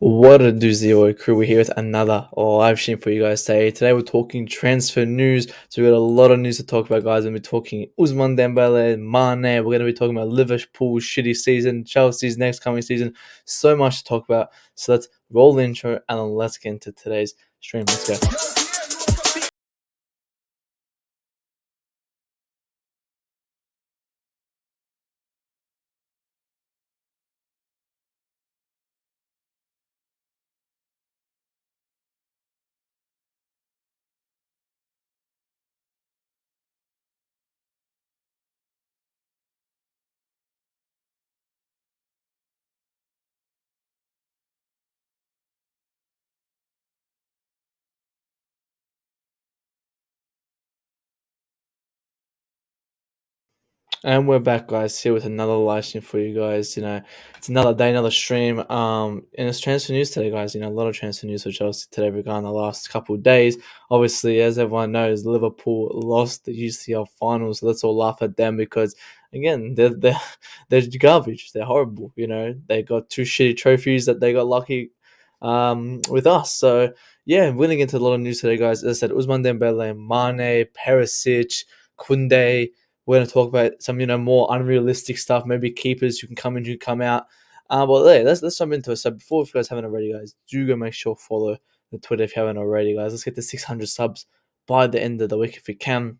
What a doozy boy crew. We're here with another live stream for you guys today. Today we're talking transfer news. So we've got a lot of news to talk about, guys. We're going to be talking Ousmane Dembele, Mane. We're going to be talking about Liverpool's shitty season, Chelsea's next coming season. So much to talk about. So let's roll the intro and let's get into today's stream. Let's go. And we're back, guys, here with another live stream for you guys. It's another day, another stream. And it's transfer news today, guys. A lot of transfer news for Chelsea today regarding the last couple of days. Obviously, as everyone knows, Liverpool lost the UCL final, so let's all laugh at them because, again, they're garbage. They're horrible. They got two shitty trophies that they got lucky with us. So, yeah, we're going to get into a lot of news today, guys. As I said, Ousmane Dembele, Mane, Perisic, Kounde. We're going to talk about some, more unrealistic stuff. Maybe keepers who can come in, who come out. But yeah, let's jump into it. So before, if you guys haven't already, guys, do go make sure follow the Twitter if you haven't already, guys. Let's get to 600 subs by the end of the week if we can.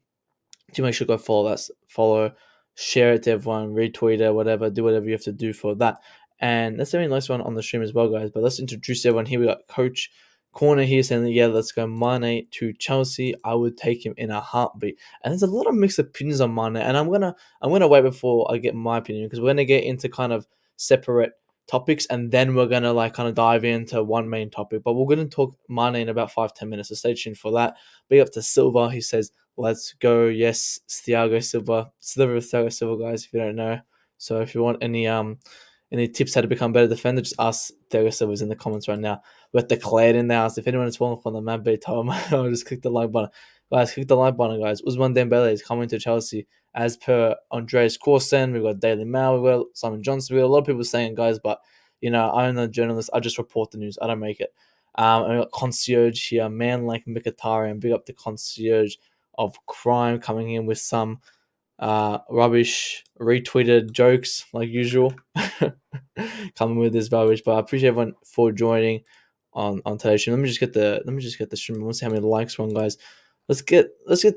Do make sure to go follow, share it to everyone, retweet it, whatever, do whatever you have to do for that. And that's the nice one on the stream as well, guys. But let's introduce everyone here. We got Coach Corner here saying, yeah, let's go Mane to Chelsea. I would take him in a heartbeat. And there's a lot of mixed opinions on Mane, and I'm gonna wait before I get my opinion because we're gonna get into kind of separate topics, and then we're gonna kind of dive into one main topic. But we're gonna talk Mane in about 5-10 minutes. So stay tuned for that. Big up to Silva. He says, let's go. Yes, Thiago Silva. Sliver of Thiago Silva, guys, if you don't know. So if you want any tips how to become a better defender, just ask Thiago Silva's in the comments right now. We're declared in the house. If anyone is falling from the map, tell them. I'll just click the like button. Guys, click the like button, guys. Ousmane Dembele is coming to Chelsea. As per Andreas Corsen, we've got Daily Mail, we've got Simon Johnson, we've got a lot of people saying, guys, but, I'm a journalist. I just report the news. I don't make it. And we've got Concierge here, man like Mkhitaryan. Big up the Concierge of crime coming in with some rubbish retweeted jokes like usual. Coming with this rubbish, but I appreciate everyone for joining on today's stream. Let me just get the stream. Let's see how many likes we're on, guys. Let's get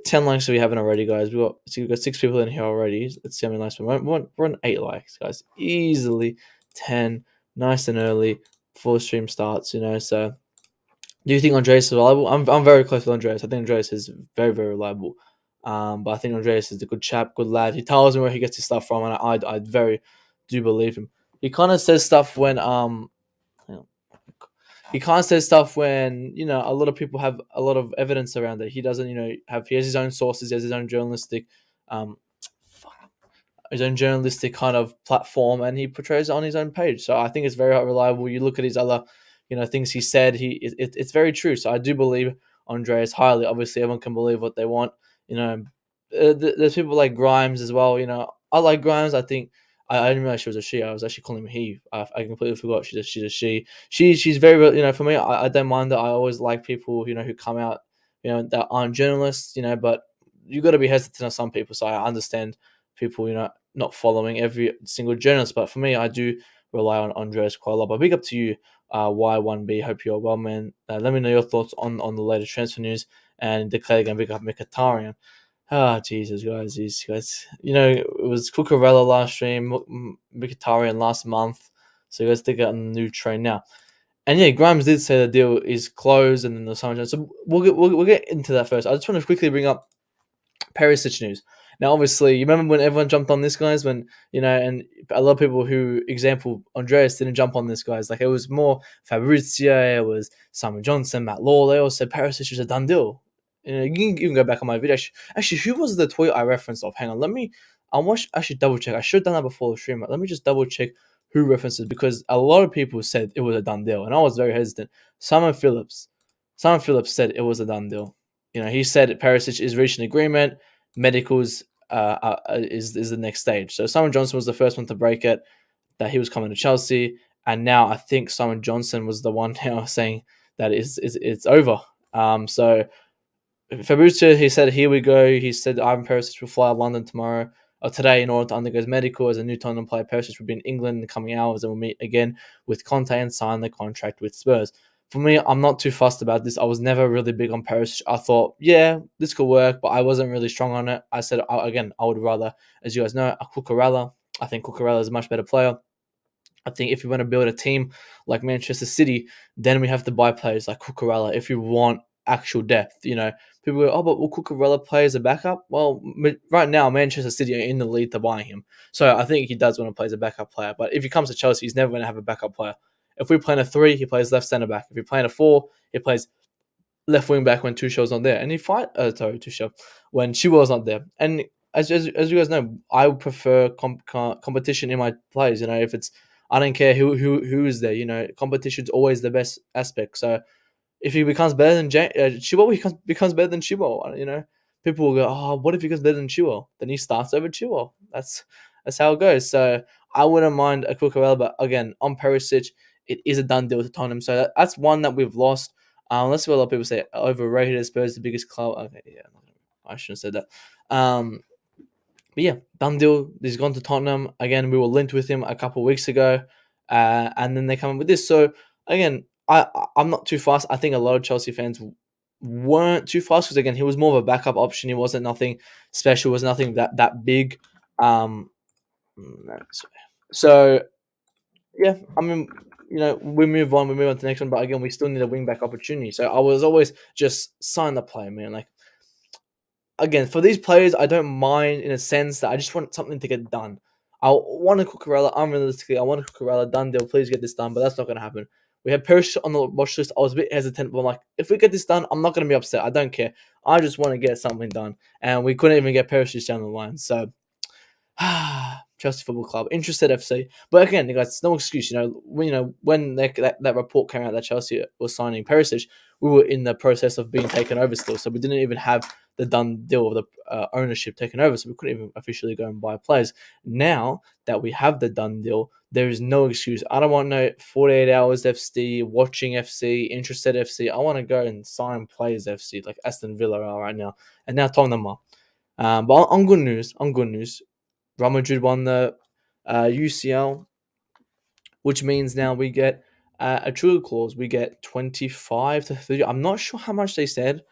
10 likes if we haven't already, guys. We've got 6 people in here already. Let's see how many likes we're on 8 likes, guys. Easily 10, nice and early before stream starts. So do you think Andreas is reliable? I'm very close with Andreas. I think Andreas is very, very reliable. But I think Andreas is a good chap, good lad. He tells me where he gets his stuff from, and I very do believe him. He kind of says stuff when hang on. He kind of says stuff when a lot of people have a lot of evidence around it. He doesn't, he has his own sources, he has um his own journalistic kind of platform, and he portrays it on his own page. So I think it's very reliable. You look at his other, things he said. It's very true. So I do believe Andreas highly. Obviously, everyone can believe what they want. There's people like Grimes as well. I like Grimes. I think I didn't realize she was a she. I was actually calling him he. I completely forgot she's a she. She's very, for me. I don't mind that. I always like people who come out that aren't journalists. But you got to be hesitant on some people. So I understand people not following every single journalist. But for me, I do rely on Andreas quite a lot. But big up to you, Y1B. Hope you're well, man. Let me know your thoughts on the latest transfer news and declare again. Big up Mkhitaryan. Ah, Jesus, guys, these guys. It was Cucurella last stream, Mkhitaryan last month. So you guys think on the new train now. And yeah, Grimes did say the deal is closed, and then the summer. So we'll get into that first. I just want to quickly bring up Perisic news. Now, obviously, you remember when everyone jumped on this, guys, when, and a lot of people who, example, Andreas didn't jump on this, guys. Like, it was more Fabrizio, it was Simon Johnson, Matt Law. They all said Perisic is a done deal. You can go back on my video. Actually, who was the tweet I referenced of? Hang on, actually double check. I should have done that before the stream. Let me just double check who references, because a lot of people said it was a done deal, and I was very hesitant. Simon Phillips said it was a done deal. He said Perisic is reaching agreement. Medicals is the next stage. So Simon Johnson was the first one to break it, that he was coming to Chelsea, and now I think Simon Johnson was the one now saying that it's over. So Fabrizio, he said, here we go. He said Ivan Perisic will fly to London tomorrow or today in order to undergo his medical as a new Tottenham player. Perisic will be in England in the coming hours and will meet again with Conte and sign the contract with Spurs. For me, I'm not too fussed about this. I was never really big on Perisic. I thought, yeah, this could work, but I wasn't really strong on it. I said, again, I would rather, as you guys know, a Cucurella. I think Cucurella is a much better player. I think if you want to build a team like Manchester City, then we have to buy players like Cucurella if you want actual depth. People go, oh, but will Cucurella play as a backup? Well, right now, Manchester City are in the lead to buying him. So I think he does want to play as a backup player. But if he comes to Chelsea, he's never going to have a backup player. If we play in a 3, he plays left centre back. If we play in a 4, he plays left wing back when Tuchel's not there. And he Tuchel when Chilwell's not there. And as you guys know, I would prefer competition in my players. If it's I don't care who is there. Competition's always the best aspect. So if he becomes better than Chilwell, he becomes better than Chilwell. People will go, oh, what if he becomes better than Chilwell? Then he starts over Chilwell. That's how it goes. So I wouldn't mind a Cucurella, but again, on Perisic, it is a done deal to Tottenham. So that's one that we've lost. Let's see what a lot of people say. Overrated, Spurs the biggest club. Okay, yeah, I shouldn't have said that. But yeah, done deal. He's gone to Tottenham. Again, we were linked with him a couple of weeks ago. And then they come up with this. So again, I'm not too fast. I think a lot of Chelsea fans weren't too fast because again, he was more of a backup option. He wasn't nothing special. Was nothing that big. So yeah, I mean, we move on. We move on to the next one. But again, we still need a wing back opportunity. So I was always just sign the player, man. Like again, for these players, I don't mind in a sense that I just want something to get done. I want a Cucurella. Unrealistically, I want a Cucurella done deal. Please get this done, but that's not going to happen. We had Perisic on the watch list. I was a bit hesitant, but I'm like, if we get this done, I'm not going to be upset. I don't care. I just want to get something done, and we couldn't even get Perisic down the line. So, Chelsea Football Club, interested FC, but again, guys, it's no excuse. When that report came out that Chelsea was signing Perisic, we were in the process of being taken over still, so we didn't even have the done deal of the ownership taken over, so we couldn't even officially go and buy players. Now that we have the done deal, there is no excuse. I don't want no 48 hours FC, watching FC, interested FC. I want to go and sign players FC like Aston Villa are right now, and now Tottenham are. But on good news, Real Madrid won the UCL, which means now we get a true clause. We get 25 to 30. I'm not sure how much they said.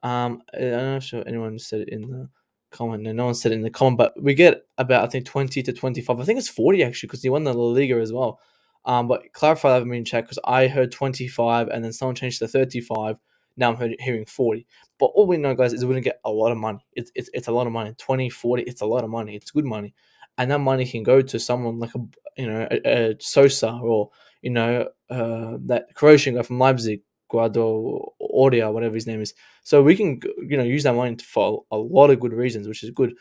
I'm not sure anyone said it in the comment. No one said it in the comment, but we get about, I think, 20 to 25. I think it's 40 actually because he won the La Liga as well. But clarify that with me in chat because I heard 25 and then someone changed to 35. Now I'm hearing 40. But all we know, guys, is we're going to get a lot of money. It's a lot of money. 20, 40, it's a lot of money. It's good money. And that money can go to someone like a Sosa or, that Croatian guy from Leipzig, Guado Audio, whatever his name is. So we can, use that money for a lot of good reasons, which is good.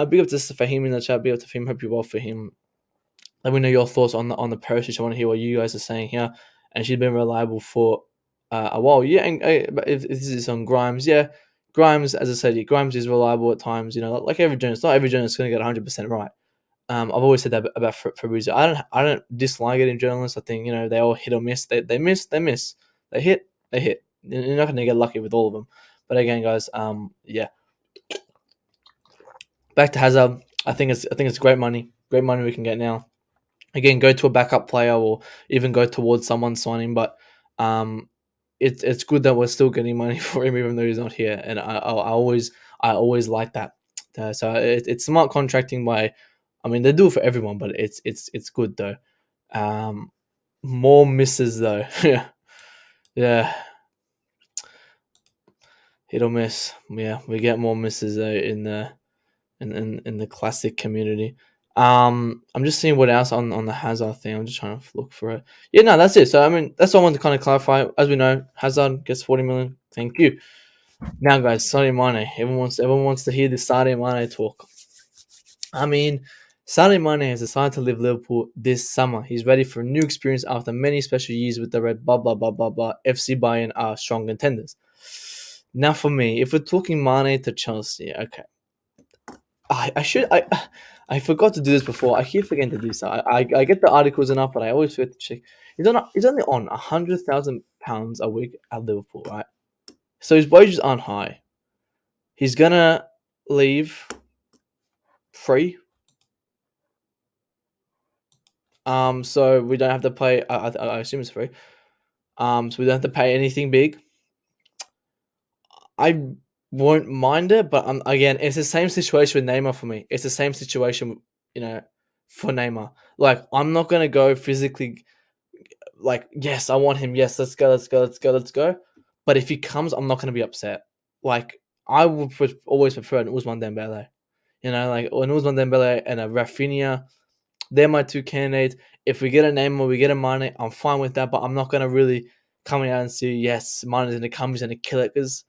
Big up to Fahim in the chat. Big up to Fahim. Hope you well for him. Let me know your thoughts on the Perisic. I want to hear what you guys are saying here. And she's been reliable for a while. Yeah, and if this is on Grimes, yeah, Grimes, as I said, Grimes is reliable at times. Like every journalist, not every journalist is going to get 100% right. I've always said that about Fabrizio. I don't dislike it in journalists. I think they all hit or miss. They miss. They hit. You're not going to get lucky with all of them. But again, guys, yeah. Back to Hazard. I think it's great money. Great money we can get now. Again, go to a backup player or even go towards someone signing. But it's good that we're still getting money for him even though he's not here. And I always like that. So it's smart contracting by. I mean, they do it for everyone, but it's good though. More misses though. yeah. Hit or miss. Yeah, we get more misses though in the classic community. I'm just seeing what else on the Hazard thing. I'm just trying to look for it. Yeah, no, that's it. So I mean, that's all I wanted to kind of clarify. As we know, Hazard gets 40 million. Thank you. Now, guys, Sadio Mane. Everyone wants to hear the Sadio Mane talk. I mean, Sadio Mane has decided to leave Liverpool this summer. He's ready for a new experience after many special years with the Red blah blah blah blah blah. FC Bayern are strong contenders. Now, for me, if we're talking Mane to Chelsea, okay, I forgot to do this before. I keep forgetting to do so. I get the articles enough, but I always forget to check. He's only on £100,000 a week at Liverpool, right? So his wages aren't high. He's gonna leave free. So we don't have to pay. I assume it's free. So we don't have to pay anything big. I won't mind it, but again, it's the same situation with Neymar for me. It's the same situation, you know, for Neymar. Like, I'm not gonna go physically. Like, yes, I want him. Yes, let's go, let's go, let's go, let's go. But if he comes, I'm not gonna be upset. Like, I would always prefer an Ousmane Dembele. Like an Ousmane Dembele and a Rafinha. They're my two candidates. If we get a Neymar, we get a Mane, I'm fine with that. But I'm not gonna really come out and say yes, Mane is gonna come, he's gonna kill it, because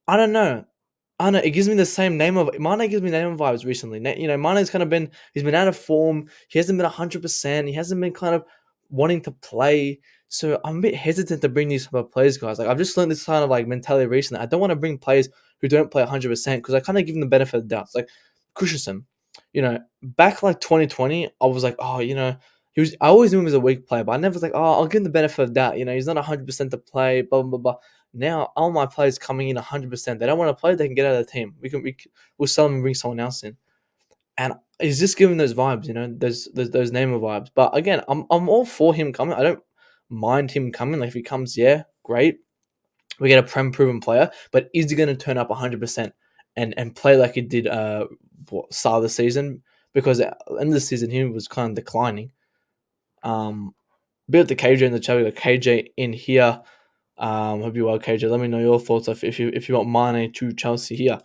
I don't know. I don't know. It gives me the same name of Mane gives me name vibes recently. Mane's kind of he's been out of form. He hasn't been 100%. He hasn't been kind of wanting to play. So I'm a bit hesitant to bring these type of players, guys. Like, I've just learned this kind of like mentality recently. I don't want to bring players who don't play 100% because I kind of give them the benefit of the doubt. It's like Christensen, back like 2020, I was like, oh, I always knew him as a weak player, but I never was like, oh, I'll give him the benefit of the doubt. He's not 100% to play, blah, blah, blah, blah. Now all my players coming in 100%. They don't want to play. They can get out of the team. We'll sell them and bring someone else in. And he's just giving those vibes, those Neymar vibes. But again, I'm all for him coming. I don't mind him coming. Like, if he comes, yeah, great. We get a proven player, but is he going to turn up 100% and play like he did start of the season? Because at the end of the season he was kind of declining. Bit of the KJ in the chat. We got KJ in here. Hope you're well, KJ. Let me know your thoughts if you want Mane to Chelsea here.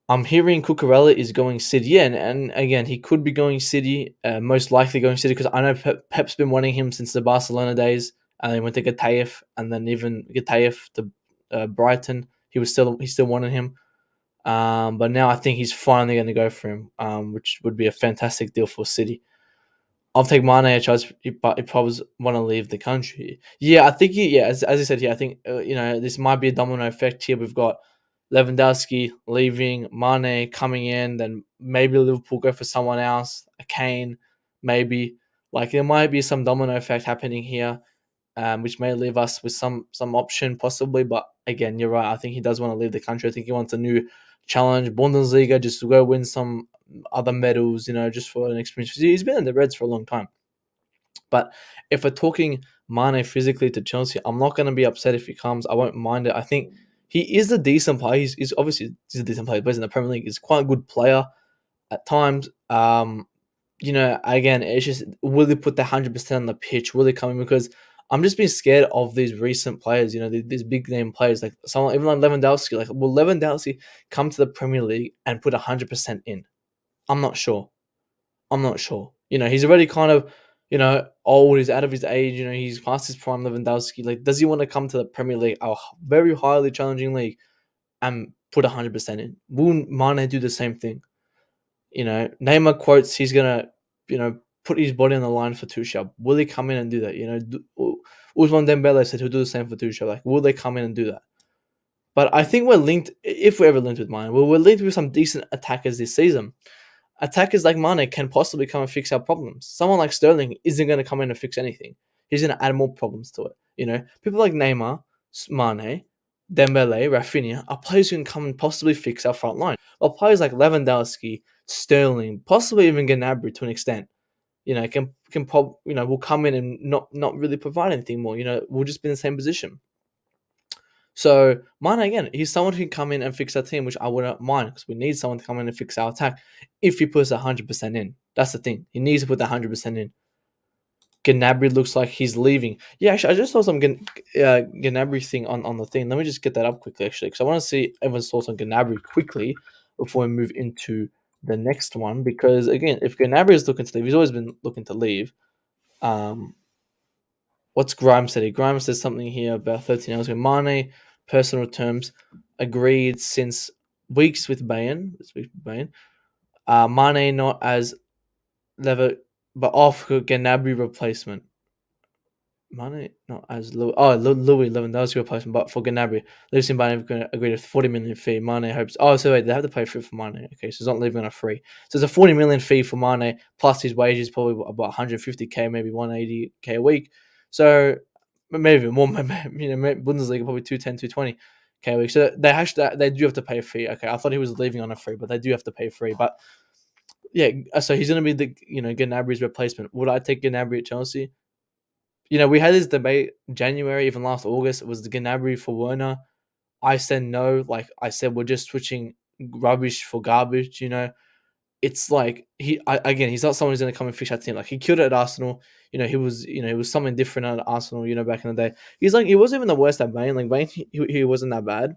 I'm hearing Cucurella is going City, yeah, and again, he could be going City, most likely going City, because I know Pep's been wanting him since the Barcelona days, and he went to Getafe, and then even Getafe to Brighton. He still wanted him, but now I think he's finally going to go for him, which would be a fantastic deal for City. I'll take Mane at Chelsea, but he probably want to leave the country. Yeah, I think as I said here, I think this might be a domino effect here. We've got Lewandowski leaving, Mane coming in, then maybe Liverpool go for someone else, a Kane, maybe. Like, there might be some domino effect happening here, which may leave us with some option possibly. But again, you're right. I think he does want to leave the country. I think he wants a new challenge, Bundesliga, just to go win some other medals, just for an experience. He's been in the Reds for a long time. But if we're talking Mane physically to Chelsea, I'm not going to be upset if he comes. I won't mind it. I think he is a decent player. He's obviously a decent player. He plays in the Premier League. He's quite a good player at times. Again, it's just, will he put the 100% on the pitch? Will he come in? Because I'm just being scared of these recent players, these big name players, like someone, even like Lewandowski. Like, will Lewandowski come to the Premier League and put 100% in? I'm not sure. He's already kind of, old. He's out of his age. He's past his prime, Lewandowski. Like, does he want to come to the Premier League, a very highly challenging league, and put 100% in? Will Mane do the same thing? Neymar quotes he's going to, put his body on the line for Tuchel. Will he come in and do that? Ousmane Dembele said he'll do the same for Tuchel. Like, will they come in and do that? But I think we're linked, if we're ever linked with Mane, we're linked with some decent attackers this season. Attackers like Mane can possibly come and fix our problems. Someone like Sterling isn't going to come in and fix anything. He's going to add more problems to it. People like Neymar, Mane, Dembele, Rafinha are players who can come and possibly fix our front line. While players like Lewandowski, Sterling, possibly even Gnabry to an extent, will come in and not really provide anything more. We'll just be in the same position. So Mane, again, he's someone who can come in and fix our team, which I wouldn't mind, because we need someone to come in and fix our attack if he puts 100% in. That's the thing. He needs to put 100% in. Gnabry looks like he's leaving. Yeah, actually, I just saw some Gnabry thing on the thing. Let me just get that up quickly, actually, because I want to see everyone's thoughts on Gnabry quickly before we move into the next one. Because, again, if Gnabry is looking to leave, he's always been looking to leave. What's Grimes said? Grimes says something here about 13 hours ago. Mane, personal terms, agreed since weeks with Bayern. Mane not as lever, but off Gnabry replacement. Mane, not as Louis. Oh, Louis Lewandowski replacement, but for Gnabry, Leipzig Bayern agreed a 40 million fee. Mane hopes. Oh, so wait, they have to pay free for Mane. Okay, so he's not leaving on a free. So it's a 40 million fee for Mane plus his wages, probably about 150k, maybe 180k a week. So maybe more. Bundesliga probably 210, 220k a week. So they do have to pay a fee. Okay, I thought he was leaving on a free, but they do have to pay a free. But yeah, so he's going to be the Gnabry's replacement. Would I take Gnabry at Chelsea? We had this debate January, even last August. It was the Gnabry for Werner. I said no. Like I said, we're just switching rubbish for garbage. It's like he's not someone who's going to come and fix our team. Like he killed it at Arsenal. He was something different at Arsenal. Back in the day, he wasn't even the worst at Bain. Like Bain, he wasn't that bad.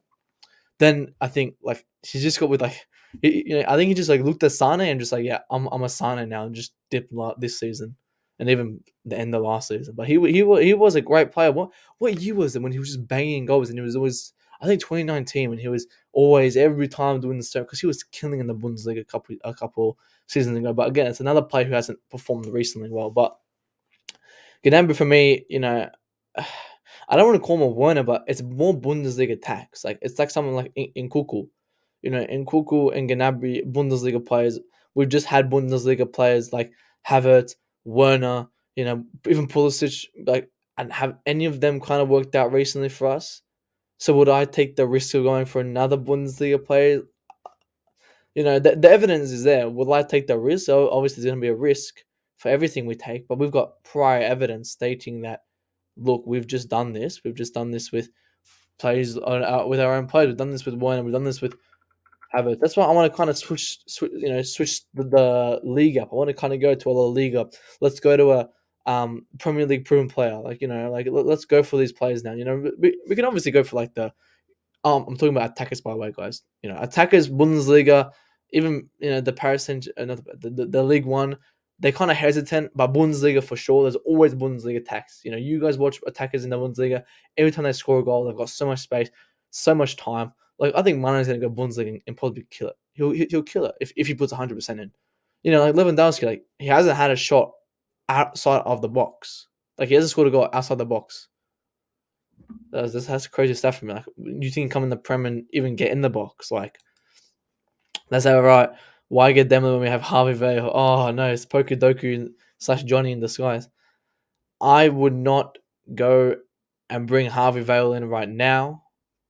Then I think like he just got with like I think he just like looked at Sane and just like, yeah, I'm a Sane now, and just dipped this season and even the end of last season. But he was a great player. What year was it when he was just banging goals, and he was always, I think, 2019, when he was always every time doing the stuff, because he was killing in the Bundesliga a couple seasons ago. But again, it's another player who hasn't performed recently well. But Gnabry for me, I don't want to call him a Werner, but it's more Bundesliga tax. Like it's like someone like in Kuku, in Kuku and Gnabry, Bundesliga players. We've just had Bundesliga players like Havertz, Werner, even Pulisic, like, and have any of them kind of worked out recently for us? So would I take the risk of going for another Bundesliga player? The evidence is there. Will I take the risk? So obviously there's going to be a risk for everything we take, but we've got prior evidence stating that, look, we've just done this. We've just done this with players with our own players. We've done this with Werner. We've done this with Havertz. That's why I want to kind of switch the league up. I want to kind of go to a La Liga. Let's go to a Premier League proven player. Let's go for these players now. We can obviously go for like the I'm talking about attackers, by the way, guys. Attackers, Bundesliga, even the Paris Saint, the League One, they're kind of hesitant, but Bundesliga for sure. There's always Bundesliga attacks. You guys watch attackers in the Bundesliga. Every time they score a goal, they've got so much space, so much time. Like I think Mane's gonna go Bundesliga and probably kill it. He'll kill it if he puts 100% in. Like Lewandowski, like he hasn't had a shot outside of the box. Like he hasn't scored a goal outside the box. That's crazy stuff for me. Like, you think come in the Prem and even get in the box? Like, that's all right. Why get Dembele when we have Harvey Vale? Oh no, it's Pokedoku / Johnny in disguise. I would not go and bring Harvey Vale in right now,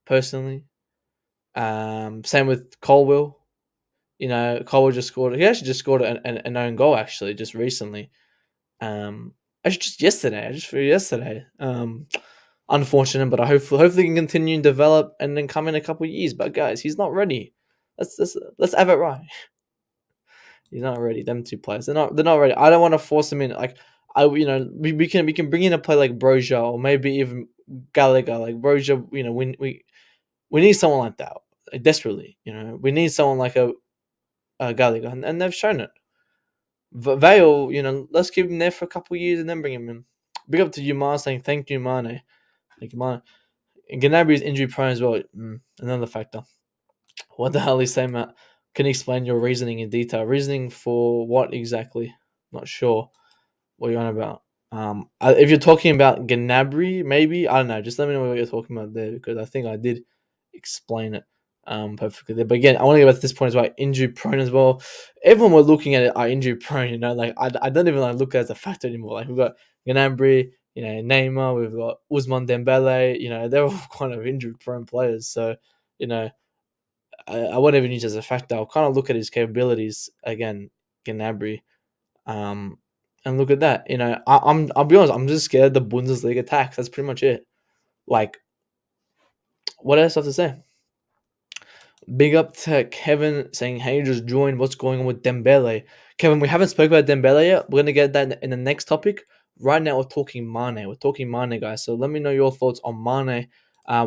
personally. Same with Colwell. Colwell just scored. He actually just scored an own goal actually just recently. Actually just yesterday. I just feel yesterday. Unfortunate, but hopefully he can continue and develop and then come in a couple of years. But guys, he's not ready. Let's have it right. He's not ready. Them two players, they're not ready. I don't want to force him in. Like we can bring in a player like Broja or maybe even Gallagher. Like Broja, we need someone like that, like, desperately. We need someone like a Gallagher, and they've shown it. Vale, let's keep him there for a couple of years and then bring him in. Big up to Younes saying thank you, Mane. Thank you, Mane. And Gnabry is injury prone as well. Another factor. What the hell is saying, Matt? Can you explain your reasoning in detail? Reasoning for what exactly? Not sure what you're on about. If you're talking about Gnabry, maybe, I don't know. Just let me know what you're talking about there, because I think I did explain it perfectly there. But again, I want to get back to this point as well. Injury prone as well. Everyone we're looking at it are injury prone. Like I don't even like look at it as a factor anymore. Like we've got Gnabry, Neymar, we've got Ousmane Dembele. They're all kind of injury prone players. So I won't even use it as a factor. I'll kind of look at his capabilities again, Gnabry, and look at that. I'll be honest. I'm just scared of the Bundesliga tax. That's pretty much it. Like, what else do I have to say? Big up to Kevin saying, "Hey, just joined. What's going on with Dembele?" Kevin, we haven't spoken about Dembele yet. We're gonna get that in the next topic. Right now, we're talking Mane. We're talking Mane, guys. So let me know your thoughts on Mane.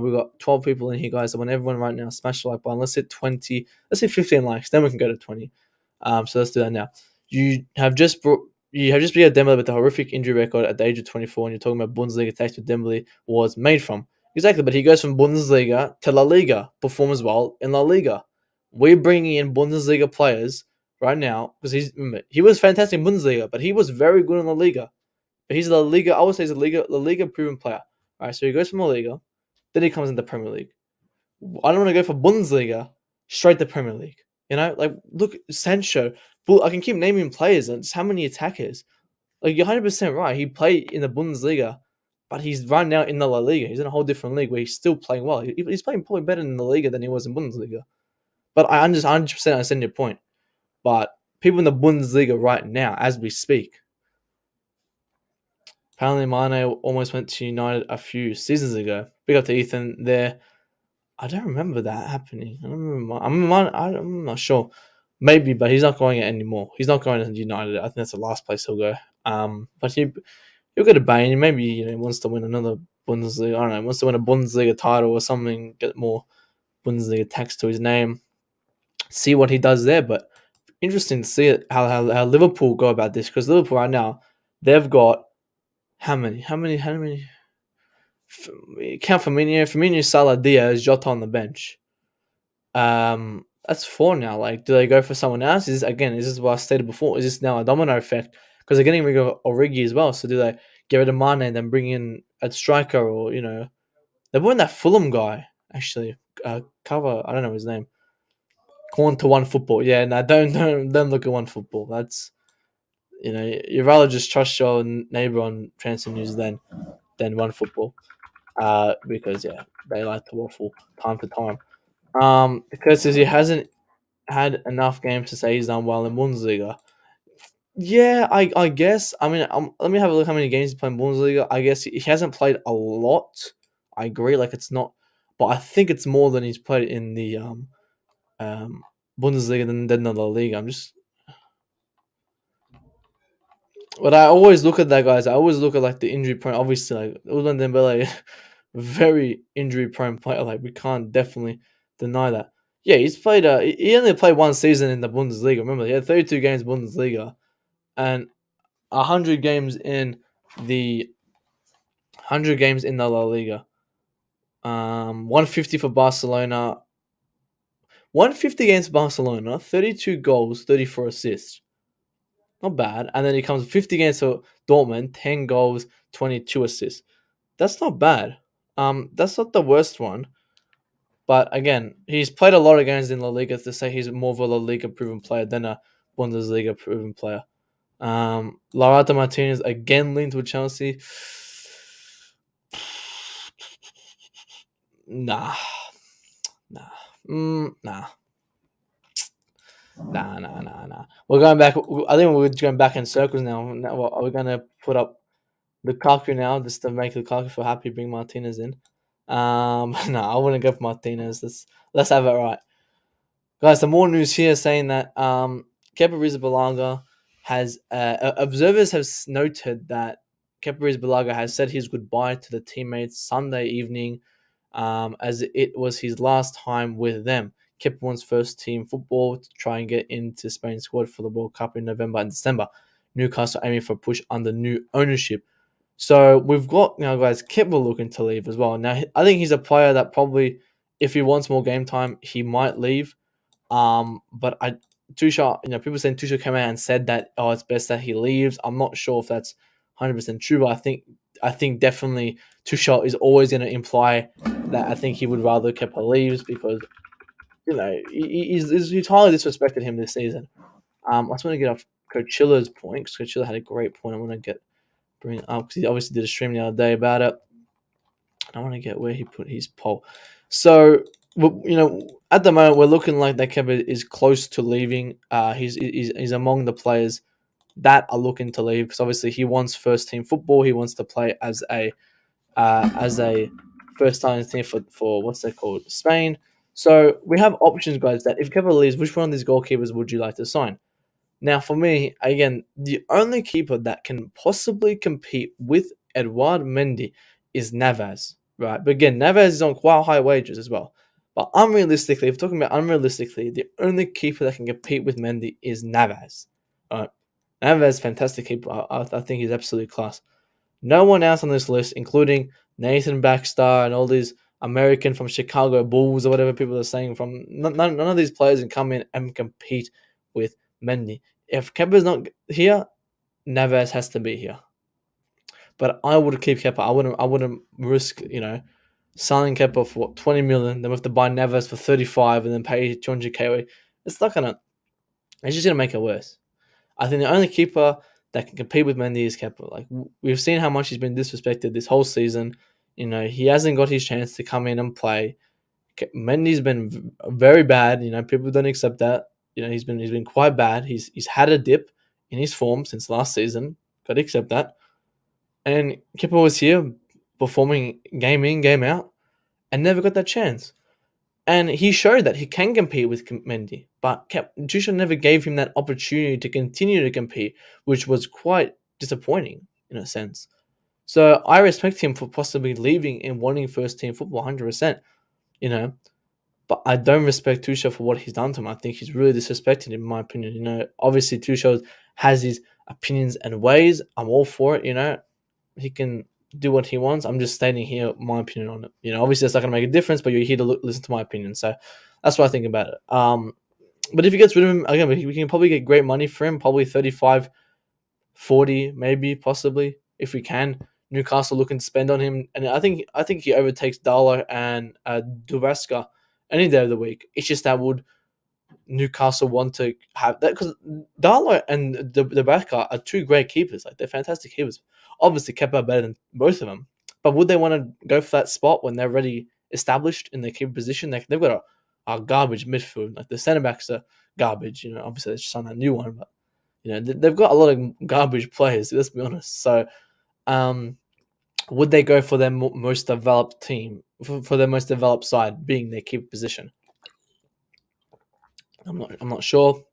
We've got 12 people in here, guys. I want everyone right now smash the like button. Let's hit 20. Let's hit 15 likes. Then we can go to 20. So let's do that now. You have just beat Dembele with a horrific injury record at the age of 24, and you're talking about Bundesliga tax where Dembele was made from. Exactly, but he goes from Bundesliga to La Liga, performs well in La Liga. We're bringing in Bundesliga players right now because he was fantastic in Bundesliga, but he was very good in La Liga. but he's the Liga. I would say he's a Liga proven player. All right, so he goes from La Liga, then he comes into Premier League. I don't want to go for Bundesliga straight to Premier League. You know, like look, Sancho. I can keep naming players and just how many attackers. Like you're 100% right. He played in the Bundesliga, but he's right now in the La Liga. He's in a whole different league where he's still playing well. He's playing probably better in the Liga than he was in Bundesliga. But I understand 100% understand your point. But people in the Bundesliga right now, as we speak, apparently Mane almost went to United a few seasons ago. Big up to Ethan there. I don't remember that happening. I don't remember. I'm not sure. Maybe, but he's not going it anymore. He's not going to United. I think that's the last place he'll go. But he'll go to Bayern. Maybe he wants to win another Bundesliga. I don't know. He wants to win a Bundesliga title or something. Get more Bundesliga tax to his name. See what he does there. But interesting to see it, how Liverpool go about this, because Liverpool right now they've got how many? Count Firmino, Salah, Diaz, Jota on the bench. That's four now. Like, do they go for someone else? Is this what I stated before? Is this now a domino effect? Because they're getting rid of Origi as well. So do they get rid of Mane and then bring in a striker, or they brought in that Fulham guy actually. Cover, I don't know his name. Corn to One Football. Yeah, no, don't look at One Football. That's you'd rather just trust your neighbor on transfer news than One Football. Because they like to waffle time to time. Because he hasn't had enough games to say he's done well in Bundesliga. Yeah, I guess. I mean, let me have a look how many games he's played in Bundesliga. I guess he hasn't played a lot. I agree. Like it's not, but I think it's more than he's played in the um Bundesliga than the La Liga. But I always look at that, guys. I always look at like the injury prone. Obviously, like Ousmane Dembele, very injury prone player. Like we can't definitely deny that. Yeah, he's played. He only played one season in the Bundesliga. Remember, he had 32 games Bundesliga, and 100 games in the 100 games in the La Liga. 150 for Barcelona. 150 against Barcelona. 32 goals, 34 assists. Not bad. And then he comes 50 games for Dortmund. 10 goals, 22 assists. That's not bad. That's not the worst one. But again, he's played a lot of games in La Liga to say he's more of a La Liga proven player than a Bundesliga proven player. Lautaro Martinez again linked with Chelsea. Nah. Nah. Nah. We're going back. I think we're going back in circles now. Now are we going to put up Lukaku now just to make Lukaku feel happy? Bring Martinez in. No, I wouldn't go for Martinez. Let's have it right, guys. Some more news here saying that Kepa Arrizabalaga has observers have noted that Kepa Arrizabalaga has said his goodbye to the teammates Sunday evening, as it was his last time with them. Kepa wants first team football to try and get into Spain's squad for the World Cup in November and December. Newcastle aiming for a push under new ownership. So we've got now, guys, Kepa looking to leave as well. Now I think he's a player that probably, if he wants more game time, he might leave. But Tuchel, people saying Tuchel came out and said that it's best that he leaves. I'm not sure if that's 100% true, but I think definitely Tuchel is always going to imply that I think he would rather Kepa leaves because he's highly disrespected him this season. I just want to get off Coachilla's point because Coachilla had a great point. I want to bring it up because he obviously did a stream the other day about it. I want to get where he put his poll. So, at the moment, we're looking like that Kepa is close to leaving. He's among the players that are looking to leave because obviously he wants first team football. He wants to play as a first time team for what's that called, Spain. So we have options, guys. That if Kepa leaves, which one of these goalkeepers would you like to sign? Now, for me, again, the only keeper that can possibly compete with Eduard Mendy is Navas, right? But again, Navas is on quite high wages as well. But unrealistically, if we're talking about unrealistically, the only keeper that can compete with Mendy is Navas. All right. Navas, fantastic keeper. I think he's absolutely class. No one else on this list, including Nathan Baxter and all these American from Chicago Bulls or whatever people are saying, from none of these players can come in and compete with Mendy. If Kepa's not here, Navas has to be here. But I would keep Kepa. I wouldn't risk, selling Kepa for what, 20 million. Then we have to buy Neves for 35 and then pay 200k. It's not gonna. It's just gonna make it worse. I think the only keeper that can compete with Mendy is Kepa. Like, we've seen how much he's been disrespected this whole season. He hasn't got his chance to come in and play. Mendy's been very bad. People don't accept that. He's been quite bad. He's had a dip in his form since last season. Got to accept that. And Kepa was here performing game in, game out, and never got that chance. And he showed that he can compete with Mendy, but Tuchel never gave him that opportunity to continue to compete, which was quite disappointing in a sense. So I respect him for possibly leaving and wanting first team football 100%, you know. But I don't respect Tuchel for what he's done to him. I think he's really disrespected, in my opinion. Obviously Tuchel has his opinions and ways. I'm all for it. He can do what he wants. I'm just stating here my opinion on it. Obviously that's not going to make a difference, but you're here to listen to my opinion. So that's what I think about it. But if he gets rid of him, again, we can probably get great money for him, probably 35, 40, maybe, possibly, if we can. Newcastle looking to spend on him, and I think he overtakes Darlow and Dubravka any day of the week. It's just that would Newcastle want to have that, because Darlow and the Barca are two great keepers. Like, they're fantastic keepers. Obviously, Kepa better than both of them. But would they want to go for that spot when they're already established in their keeper position? They've got a garbage midfield. Like, the centre backs are garbage. Obviously they just signed a new one, but they've got a lot of garbage players. Let's be honest. So, would they go for their most developed team, for their most developed side being their keeper position? I'm not sure.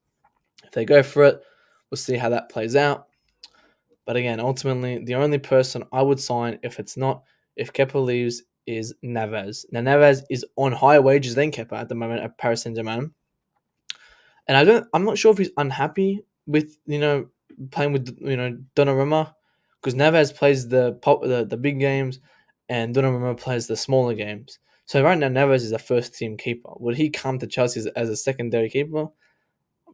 If they go for it, we'll see how that plays out. But again, ultimately, the only person I would sign if Kepa leaves is Neves. Now, Neves is on higher wages than Kepa at the moment at Paris Saint-Germain. And I'm not sure if he's unhappy with, playing with, Donnarumma, because Neves plays the big games and Donnarumma plays the smaller games. So right now, Neves is a first team keeper. Would he come to Chelsea as a secondary keeper?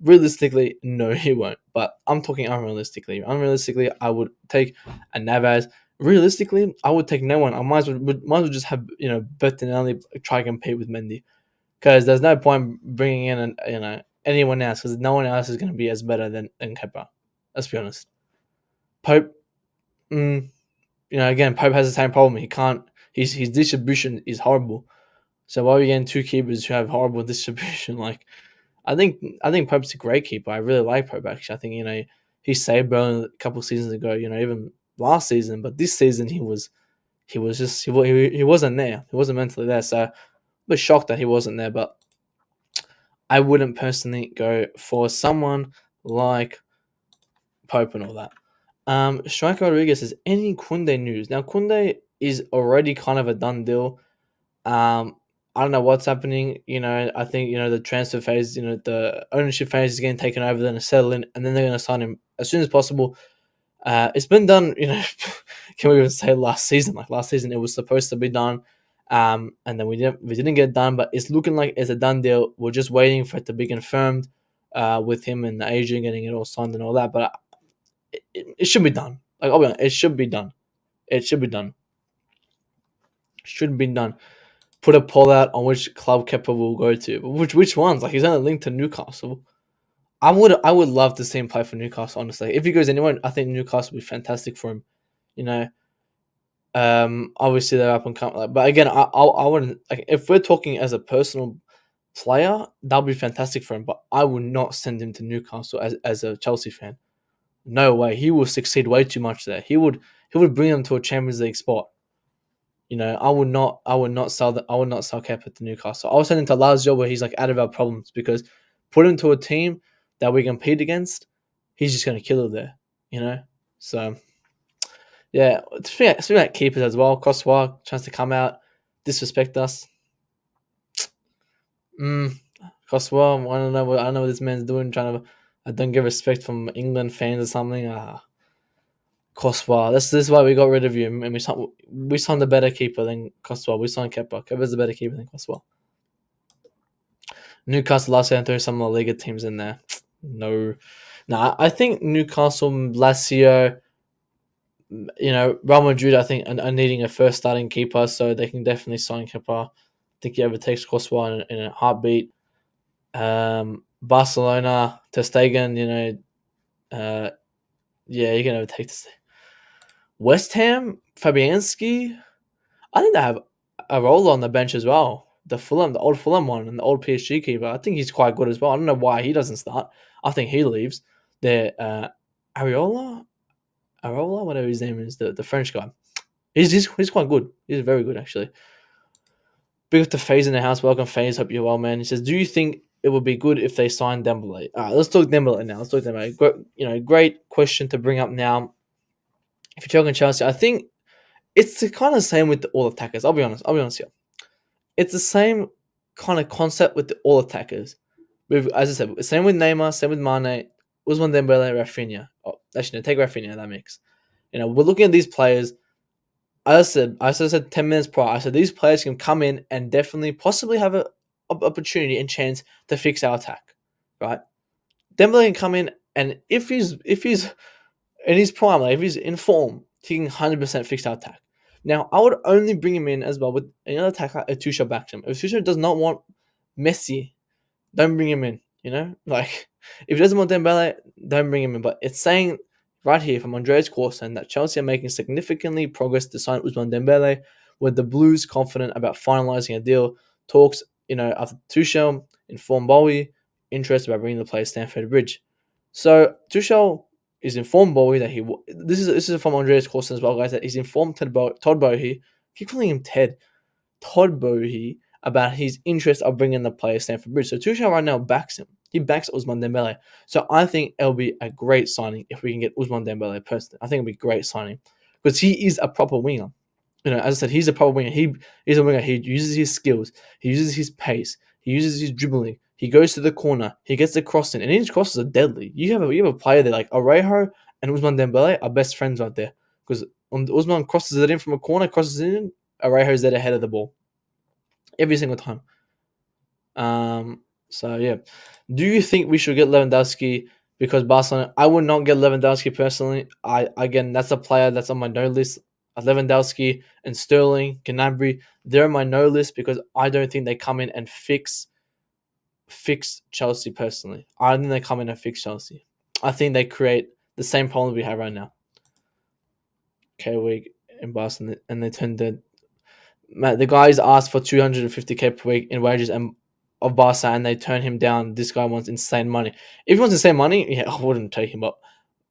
Realistically, no, he won't. But I'm talking unrealistically. Unrealistically, I would take a Neves. Realistically, I would take no one. I might as well just have Bertinelli try to compete with Mendy, because there's no point bringing in anyone else, because no one else is going to be as better than Kepa. Let's be honest. Pope, again, Pope has the same problem. He can't. His distribution is horrible. So why are we getting two keepers who have horrible distribution? Like, I think Pope's a great keeper. I really like Pope, actually. I think he saved Burnley a couple of seasons ago. Even last season, but this season he wasn't there. He wasn't mentally there. So I was shocked that he wasn't there. But I wouldn't personally go for someone like Pope and all that. Striker Rodriguez says, any Kounde news? Now, Kounde is already kind of a done deal. I don't know what's happening. I think, the transfer phase, the ownership phase is getting taken over, then to settle in, and then they're going to sign him as soon as possible. It's been done, can we even say last season? Like, last season, it was supposed to be done. And then we didn't get it done, but it's looking like it's a done deal. We're just waiting for it to be confirmed with him and the agent getting it all signed and all that. But it should be done. Like, I'll be honest, it should be done. It should be done. Should be done. Put a poll out on which club Kepa will go to. Which ones? Like, he's only linked to Newcastle. I would love to see him play for Newcastle, honestly. If he goes anywhere, I think Newcastle would be fantastic for him. Obviously they're up and coming. But again, I wouldn't, like, if we're talking as a personal player, that'll be fantastic for him. But I would not send him to Newcastle as a Chelsea fan. No way. He will succeed way too much there. He would bring them to a Champions League spot. I would not sell Kepa to Newcastle. I would send him to Lazio, where he's like out of our problems, because put him to a team that we compete against, he's just going to kill it there. So yeah, speaking about keepers as well, Courtois tries to come out, disrespect us. Courtois, I don't know what this man's doing, trying to. I don't get respect from England fans or something. Courtois. This is why we got rid of you, and we signed a better keeper than Courtois. We signed Kepa. Kepa's a better keeper than Courtois. Newcastle last year, threw some of the Liga teams in there. No, I think Newcastle, Lazio, Real Madrid, I think, are needing a first starting keeper, so they can definitely sign keeper. I think he overtakes Courtois in a heartbeat. Barcelona, Ter Stegen, yeah, you can overtake Ter Stegen. West Ham, Fabianski. I think they have a role on the bench as well. The old Fulham one, and the old PSG keeper. I think he's quite good as well. I don't know why he doesn't start. I think he leaves. There, Areola, whatever his name is, the French guy. He's quite good. He's very good actually. Big up to FaZe in the house. Welcome, FaZe. Hope you're well, man. He says, "Do you think it would be good if they signed Dembele?" All right, let's talk Dembele now. Let's talk Dembele. Great question to bring up now. If you're talking Chelsea, I think it's the kind of same with all attackers. I'll be honest. Here. It's the same kind of concept with all attackers. As I said, same with Neymar, same with Mane, Ousmane Dembele, Rafinha. Oh, actually, no, take Rafinha in that mix. We're looking at these players. I said 10 minutes prior. I said these players can come in and definitely, possibly have a opportunity and chance to fix our attack, right? Dembele can come in, and if he's in his prime, like if he's in form, he can 100% fix our attack. Now, I would only bring him in as well with another attacker if Tuchel backs him. If Tuchel does not want Messi, don't bring him in. Like if he doesn't want Dembele, don't bring him in. But it's saying right here from Andreas Corson that Chelsea are making significantly progress to sign Ousmane Dembele, with the Blues confident about finalising a deal. Talks, after Tuchel informed Boehly interest about bringing the player to Stamford Bridge. So Tuchel is informed Boehly that this is from Andreas Corson as well, guys, that he's informed Todd Boehly. Keep calling him Todd Boehly about his interest of bringing the player to Stamford Bridge. So Tuchel right now backs him. He backs Ousmane Dembele. So I think it'll be a great signing if we can get Ousmane Dembele personally. I think it'll be a great signing because he is a proper winger. As I said, he's a proper winger. He's a winger. He uses his skills. He uses his pace. He uses his dribbling. He goes to the corner. He gets the cross in, and his crosses are deadly. You have a player there like Orejo and Ousmane Dembele are best friends right there because when Ousmane crosses it in from a corner, crosses it in, Orejo's there ahead of the ball every single time. So yeah, do you think we should get Lewandowski? Because Barcelona, I would not get Lewandowski personally. Again, that's a player that's on my no list. Lewandowski and Sterling, Gnabry, they're on my no list because I don't think they come in and fix Chelsea personally. I don't think they come in and fix Chelsea. I think they create the same problems we have right now. Okay, week in Barcelona, and they turned the guys asked for 250k per week in wages and of Barca, and they turn him down. This guy wants insane money. If he wants insane money, yeah, I wouldn't take him up.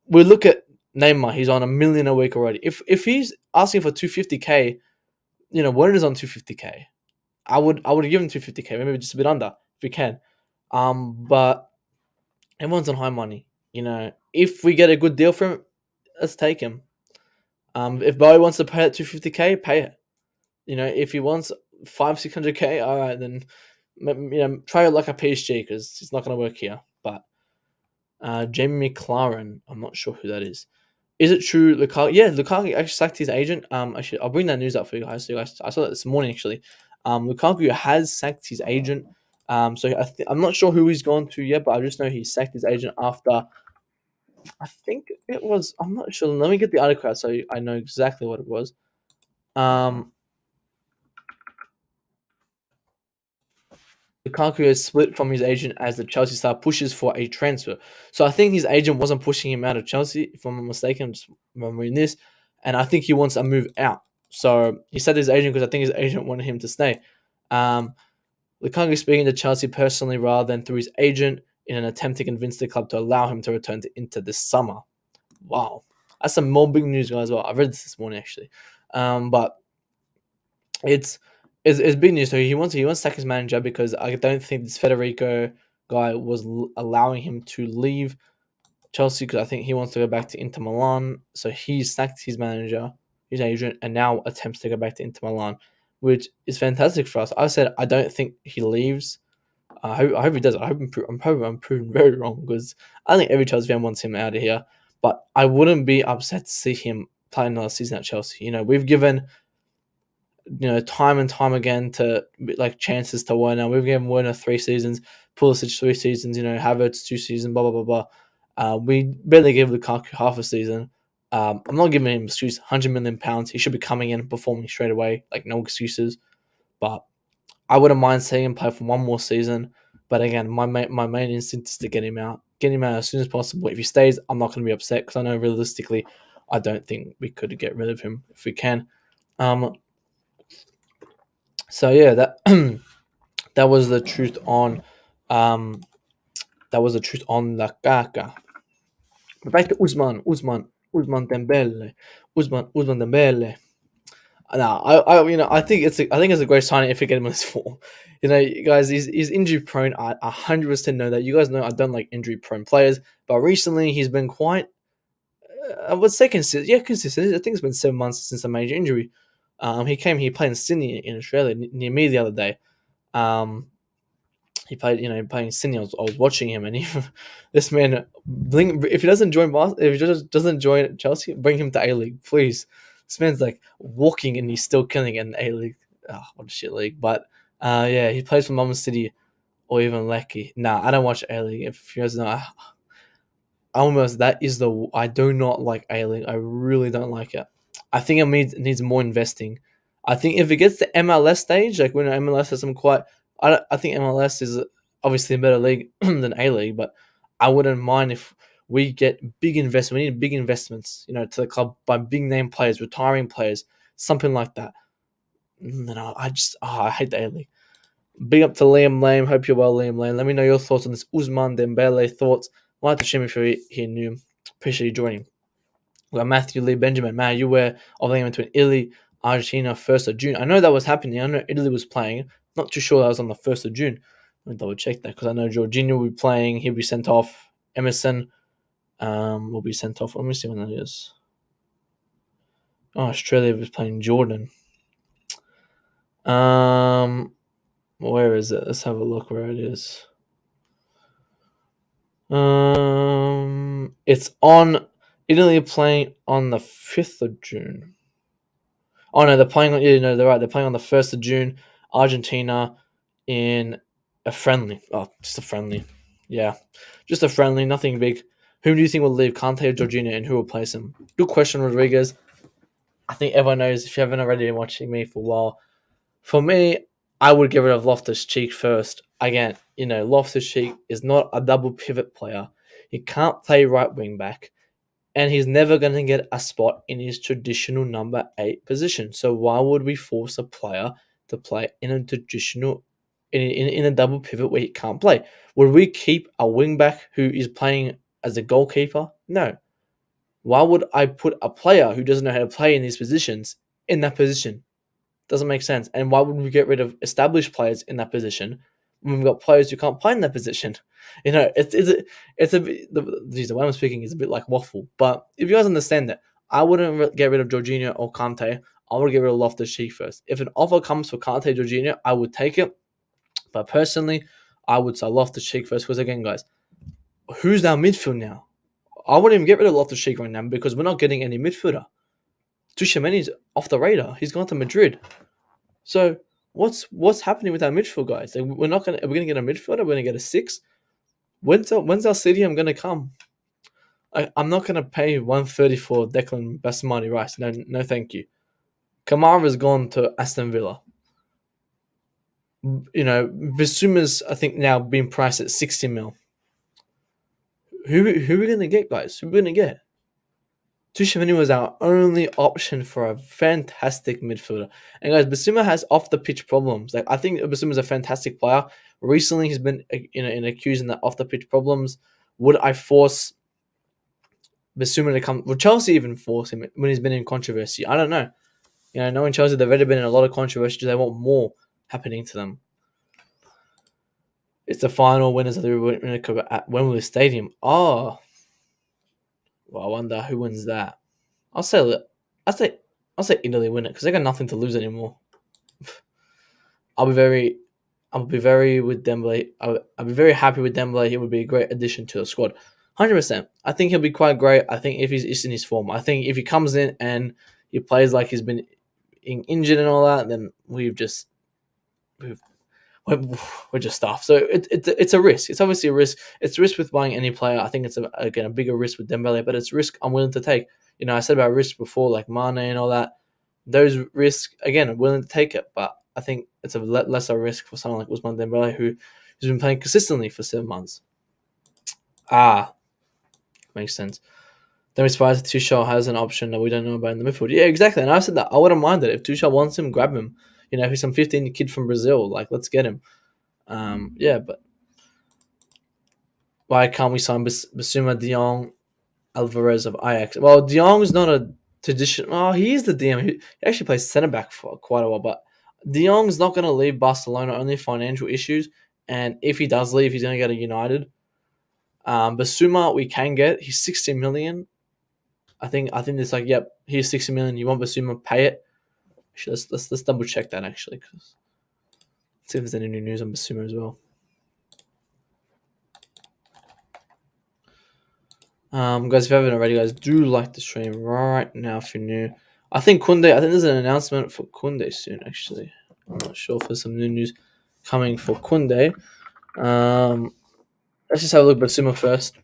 We look at Neymar; he's on $1 million a week already. If he's asking for 250k, Werner is on 250k. I would give him 250k, maybe just a bit under if we can. But everyone's on high money. If we get a good deal from him, let's take him. If Bowie wants to pay it 250k, pay it. If he wants 500-600k, all right, then try it like a PSG because it's not going to work here. But Jamie McLaren, I'm not sure who that is. Is it true Lukaku? Yeah, Lukaku actually sacked his agent. Actually, I'll bring that news up for you guys. I saw that this morning actually. Lukaku has sacked his agent. So I'm not sure who he's gone to yet, but I just know he sacked his agent after. I think it was. I'm not sure. Let me get the article out so I know exactly what it was. Lukaku has split from his agent as the Chelsea star pushes for a transfer. So I think his agent wasn't pushing him out of Chelsea, if I'm not mistaken. I'm just remembering this. And I think he wants a move out. So he said his agent because I think his agent wanted him to stay. Lukaku is speaking to Chelsea personally rather than through his agent in an attempt to convince the club to allow him to return to Inter this summer. Wow. That's some more big news, guys. Well, I read this morning, actually. But it's big news. So he wants to sack his manager because I don't think this Federico guy was allowing him to leave Chelsea because I think he wants to go back to Inter Milan. So he sacked his manager, his agent, and now attempts to go back to Inter Milan, which is fantastic for us. I said I don't think he leaves. I hope he does. I'm proven very wrong because I think every Chelsea fan wants him out of here. But I wouldn't be upset to see him play another season at Chelsea. We've given time and time again to chances to Werner. We've given Werner 3 seasons, Pulisic 3 seasons, Havertz 2 seasons, blah blah blah blah. We barely give Lukaku half a season. I'm not giving him an excuse. £100 million. He should be coming in and performing straight away. Like, no excuses. But I wouldn't mind seeing him play for one more season. But again, my main instinct is to get him out. Get him out as soon as possible. If he stays, I'm not going to be upset because I know realistically, I don't think we could get rid of him if we can. So yeah, that that was the truth on Lukaku. But back to Ousmane Dembele. No, I think it's a great signing if we get him in this form. Guys, he's injury prone. I 100% know that. You guys know I don't like injury prone players, but recently he's been quite, I would say consistent. Yeah, consistent. I think it's been 7 months since a major injury. He played in Sydney in Australia near me the other day. He playing in Sydney. I was watching him, and this man, if he doesn't join if he just doesn't join Chelsea, bring him to A League, please. This man's like walking, and he's still killing it in A League. Oh, what a shit league! But yeah, he plays for Melbourne City or even Lecky. Nah, I don't watch A League. If you guys know, I do not like A League. I really don't like it. I think it needs more investing. I think if it gets to MLS stage, like when MLS has some quite, I think MLS is obviously a better league than A League, but I wouldn't mind if we get big investment. We need big investments, to the club by big name players, retiring players, something like that. No, I hate the A League. Big up to Liam Lane. Hope you're well, Liam Lane. Let me know your thoughts on this Ousmane Dembele thoughts. I'd like to share if you're here new. Appreciate you joining. We got Matthew Lee Benjamin. Man, you were of the game between Italy, Argentina, 1st of June. I know that was happening. I know Italy was playing. Not too sure that was on the 1st of June. Let me double check that because I know Jorginho will be playing. He'll be sent off. Emerson will be sent off. Let me see when that is. Oh, Australia was playing Jordan. Where is it? Let's have a look where it is. It's on. Italy are playing on the 5th of June. Oh no, they're playing on. Yeah, no, they're right. They're playing on the 1st of June. Argentina in a friendly. Oh, just a friendly. Yeah, just a friendly. Nothing big. Who do you think will leave? Kante or Jorginho, and who will place him? Good question, Rodriguez. I think everyone knows if you haven't already been watching me for a while. For me, I would get rid of Loftus-Cheek first. Again, Loftus-Cheek is not a double pivot player. He can't play right wing back, and he's never going to get a spot in his traditional number 8 position. So why would we force a player to play in a traditional, in a double pivot where he can't play? Would we keep a wing back who is playing as a goalkeeper? No. Why would I put a player who doesn't know how to play in these positions in that position? Doesn't make sense. And why would we get rid of established players in that position when we've got players who can't play in that position? It's a bit, the way I'm speaking is a bit like waffle. But if you guys understand that, I wouldn't get rid of Jorginho or Kante. I would get rid of Loftus-Cheek first. If an offer comes for Kante, Jorginho, I would take it. But personally, I would say Loftus-Cheek first because again, guys, who's our midfield now? I wouldn't even get rid of Loftus-Cheek right now because we're not getting any midfielder. Tchouameni's off the radar. He's gone to Madrid. So what's happening with our midfield, guys? Like, are we gonna get a midfielder? We're gonna get a 6. When's our stadium gonna come? I'm not gonna pay 130 for Declan Basmati Rice. No, thank you. Kamara's gone to Aston Villa. Bissouma's I think now being priced at 60 mil. Who are we gonna get, guys? Who are we gonna get? Tchouameni was our only option for a fantastic midfielder. And guys, Bissouma has off-the-pitch problems. Like I think Bissouma's a fantastic player. Recently, he's been in accusing that off-the-pitch problems. Would I force Bissouma to come? Would Chelsea even force him when he's been in controversy? I don't know. Knowing Chelsea, they've already been in a lot of controversy. They want more happening to them. It's the final winners of the Cup at Wembley Stadium. Oh. Well, I wonder who wins that. I'll say Italy win it because they got nothing to lose anymore. I'll be very with Dembele. I'll be very happy with Dembele. He would be a great addition to the squad. 100%. I think he'll be quite great. I think if he's in his form. I think if he comes in and he plays like he's been injured and all that, then we're just stuffed. So it's a risk. It's obviously a risk. It's a risk with buying any player. I think it's a bigger risk with Dembele, but it's a risk I'm willing to take. I said about risk before, like Mane and all that. Those risks, again, I'm willing to take it, but I think it's a lesser risk for someone like Ousmane Dembele who's been playing consistently for 7 months. Ah, makes sense. Don't be surprised if Tuchel has an option that we don't know about in the midfield. Yeah, exactly. And I said that I wouldn't mind it if Tuchel wants him, grab him. If he's some 15 kid from Brazil, like let's get him. Yeah, but why can't we sign Basuma De Jong Alvarez of Ajax? Well, De Jong is not a traditional. Oh, he is the DM. He actually plays centre back for quite a while, but De Jong's not going to leave Barcelona, only financial issues. And if he does leave, he's going to go to United. Basuma we can get. He's 60 million. I think it's like, yep, here's 60 million. You want Basuma, pay it. Actually, let's double check that actually, cause see if there's any new news on Basuma as well. Guys, if you haven't already, guys, do like the stream right now if you're new. I think there's an announcement for Kounde soon, actually. I'm not sure if there's some new news coming for Kounde. Let's just have a look at Basuma first.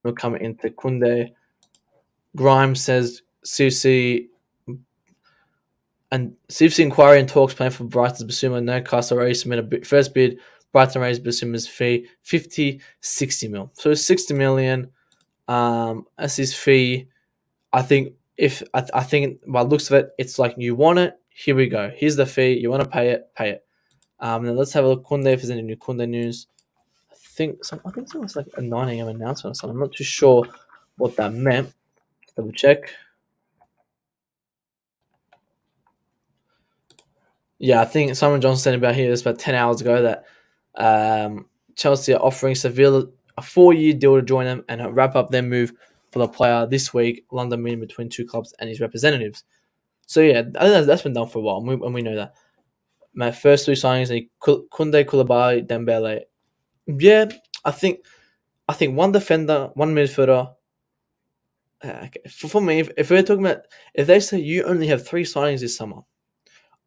We'll come into Kounde. Grimes says CFC and CFC inquiry and talks plan for Brighton's Basuma. Newcastle already submitted a first bid. Brighton raised Basuma's fee 60 mil. So it's 60 million as his fee. I think I think by the looks of it, it's like you want it. Here we go. Here's the fee. You want to pay it, pay it. Then let's have a look Kounde if there's any new Kounde news. I think it's like a 9 a.m. announcement or something. I'm not too sure what that meant. Double check. Yeah, I think Simon Johnson said about here this about 10 hours ago that Chelsea are offering Sevilla a 4-year deal to join them and wrap up their move for the player this week. London meeting between two clubs and his representatives. So yeah, I think that's been done for a while, and we know that. My first three signings are Kounde, Koulibaly, Dembele. Yeah, I think one defender, one midfielder. Okay. For me, if we're talking about, if they say you only have 3 signings this summer,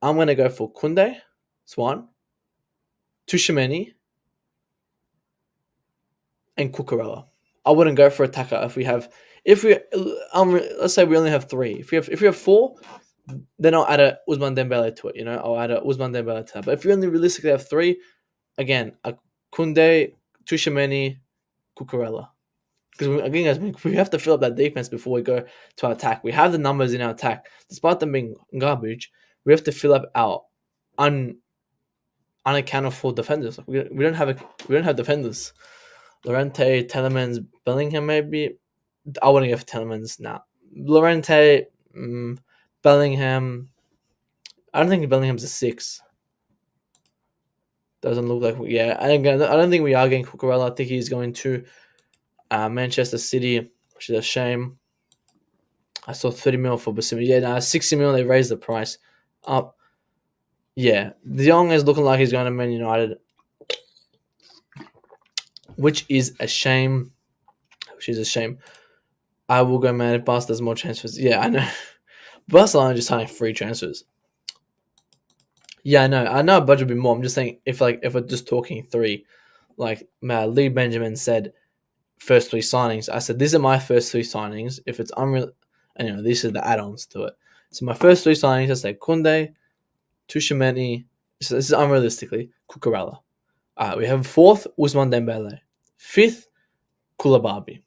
I'm gonna go for Kounde. It's one. Tuchel and Cucurella. I wouldn't go for attacker if we let's say we only have 3. If we have 4, then I'll add a Ousmane Dembele to it. I'll add a Ousmane Dembele to that. But if you only realistically have 3, again, a Kounde, Tuchel, Cucurella. Because again, guys, we have to fill up that defense before we go to our attack. We have the numbers in our attack, despite them being garbage. We have to fill up our unaccounted for defenders. Like we don't have defenders. Llorente, Telemans, Bellingham, maybe. I wouldn't go for Telemans. Nah. Llorente, Bellingham. I don't think Bellingham's a 6. Doesn't look like. Yeah, I don't think we are getting Cucurella. I think he's going to Manchester City, which is a shame. I saw 30 mil for Basuma. Yeah, now 60 mil. They raised the price up. Yeah, De Jong is looking like he's going to Man United, which is a shame. I will go mad if Barca does more transfers. Yeah, I know. Barcelona just signing free transfers. Yeah, I know. I know a budget would be more. I'm just saying if we're just talking 3, like Lee Benjamin said, first 3 signings. I said these are my first 3 signings. If it's unreal, and these are the add-ons to it. So my first 3 signings, I say Kounde, Tuchel. So this is unrealistically Cucurella. We have 4th Ousmane Dembele, 5th Koulibaly.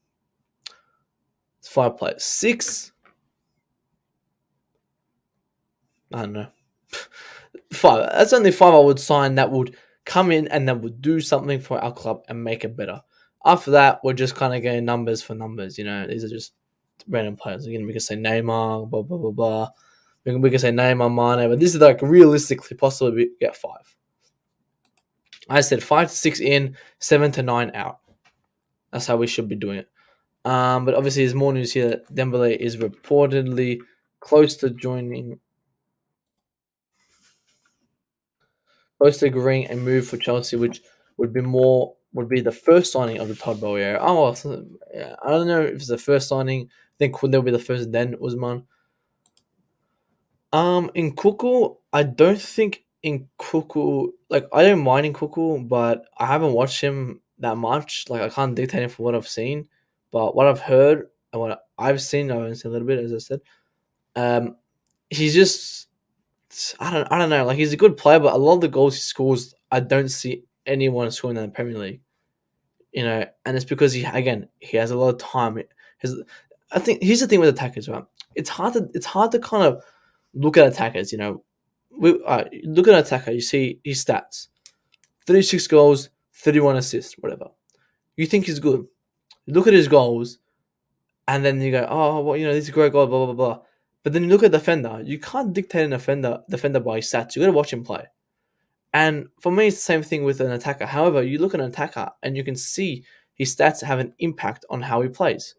It's 5 players. 6. I don't know. 5. That's only 5 I would sign that would come in and that would do something for our club and make it better. After that, we're just kind of getting numbers for numbers. These are just random players. Again, we can say Neymar, blah blah blah blah. We can say Neymar, Mane, but this is like realistically possibly we get 5. I said 5 to 6 in, 7 to 9 out. That's how we should be doing it. But obviously, there's more news here that Dembele is reportedly close to agreeing a move for Chelsea, which would be the first signing of the Todd era. Oh, well, yeah, I don't know if it's the first signing. I think Kounde will be the first, then Ousmane. In Kuku, I don't think in Kuku, like I don't mind in Kuku, but I haven't watched him that much. Like I can't dictate him for what I've seen, but what I've heard and what I've only seen a little bit, as I said. Um, he's just, I don't know. Like, he's a good player, but a lot of the goals he scores, I don't see anyone scoring in the Premier League. And it's because he has a lot of time. His, I think here's the thing with attackers, right? It's hard to kind of look at attackers. Look at an attacker. You see his stats: 36 goals, 31 assists, whatever. You think he's good. You look at his goals, and then you go, oh, well, this is a great goal, blah blah blah. But then you look at the defender. You can't dictate an defender by his stats. You got to watch him play. And for me, it's the same thing with an attacker. However, you look at an attacker and you can see his stats have an impact on how he plays.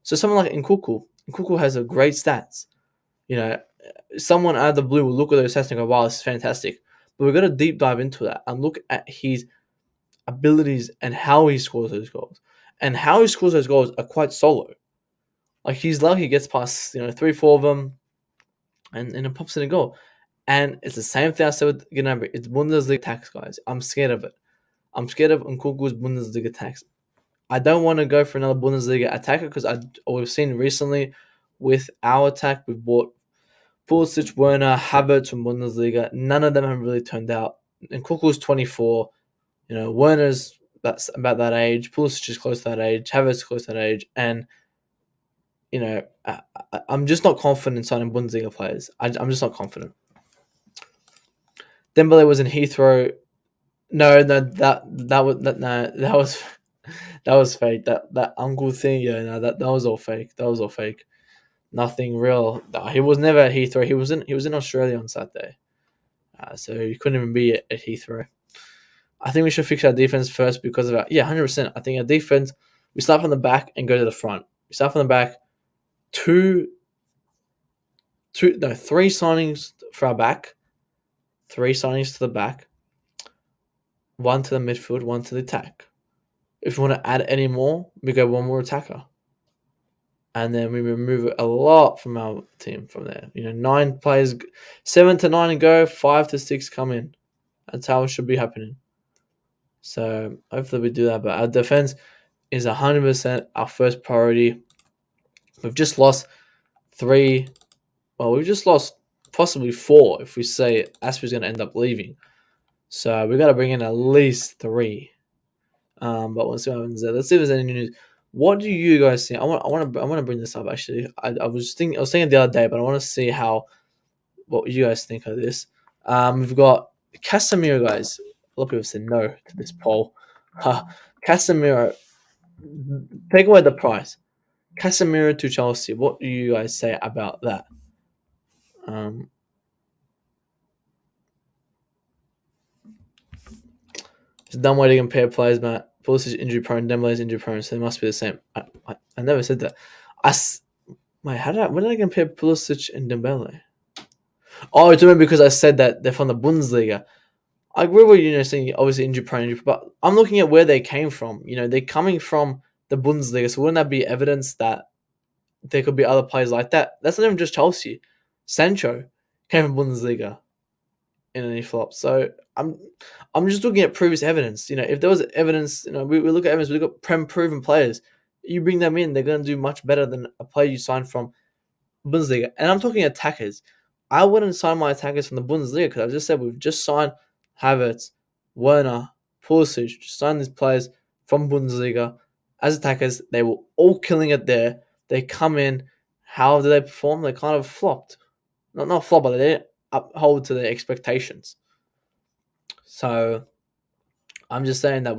So someone like Nkuku has a great stats. You know, someone out of the blue will look at those stats and go, wow, this is fantastic. But we've got to deep dive into that and look at his abilities and how he scores those goals. And how he scores those goals are quite solo. Like, he's lucky he gets past, 3, 4 of them and it pops in a goal. And it's the same thing I said with Gnabry. It's Bundesliga attacks, guys. I'm scared of it. I'm scared of Nkunku's Bundesliga attacks. I don't want to go for another Bundesliga attacker because we've seen recently with our attack, we've bought Pulisic, Werner, Havertz from Bundesliga. None of them have really turned out. Nkunku's 24. Werner's that's about that age. Pulisic is close to that age. Havertz is close to that age. And, I'm just not confident in signing Bundesliga players. I'm just not confident. Dembele was in Heathrow. No, that was that was fake. That uncle thing, yeah, no, that was all fake. That was all fake. Nothing real. No, he was never at Heathrow. He was in Australia on Saturday, so he couldn't even be at Heathrow. I think we should fix our defense first because of 100%. I think our defense, we start from the back and go to the front. We start from the back. Three signings for our back. 3 signings to the back. 1 to the midfield, 1 to the attack. If we want to add any more, we go 1 more attacker. And then we remove a lot from our team from there. 9 players, 7 to 9 and go, 5 to 6 come in. That's how it should be happening. So hopefully we do that. But our defense is 100% our first priority. We've just lost 3. Well, we've just lost possibly 4 if we say Asper's going to end up leaving. So we got to bring in at least 3. But we'll see what happens there. Let's see if there's any news. What do you guys think? I want to bring this up actually. I was thinking the other day, but I want to see what you guys think of this. We've got Casemiro, guys. A lot of people said no to this poll. Casemiro, take away the price. Casemiro to Chelsea. What do you guys say about that? It's a dumb way to compare players, Matt. Pulisic is injury prone, Dembele is injury prone, so they must be the same. I never said that. When did I compare Pulisic and Dembele? Oh, it's only because I said that they're from the Bundesliga. I agree with you saying obviously injury prone, but I'm looking at where they came from. They're coming from the Bundesliga, so wouldn't that be evidence that there could be other players like that? That's not even just Chelsea. Sancho came from Bundesliga in any flop. So I'm just looking at previous evidence. If there was evidence, we look at evidence, we look at proven players. You bring them in, they're going to do much better than a player you signed from Bundesliga. And I'm talking attackers. I wouldn't sign my attackers from the Bundesliga because I just said we've just signed Havertz, Werner, Pulisic. Just signed these players from Bundesliga as attackers. They were all killing it there. They come in. How did they perform? They kind of flopped. Not flop, but they didn't uphold to their expectations. So I'm just saying that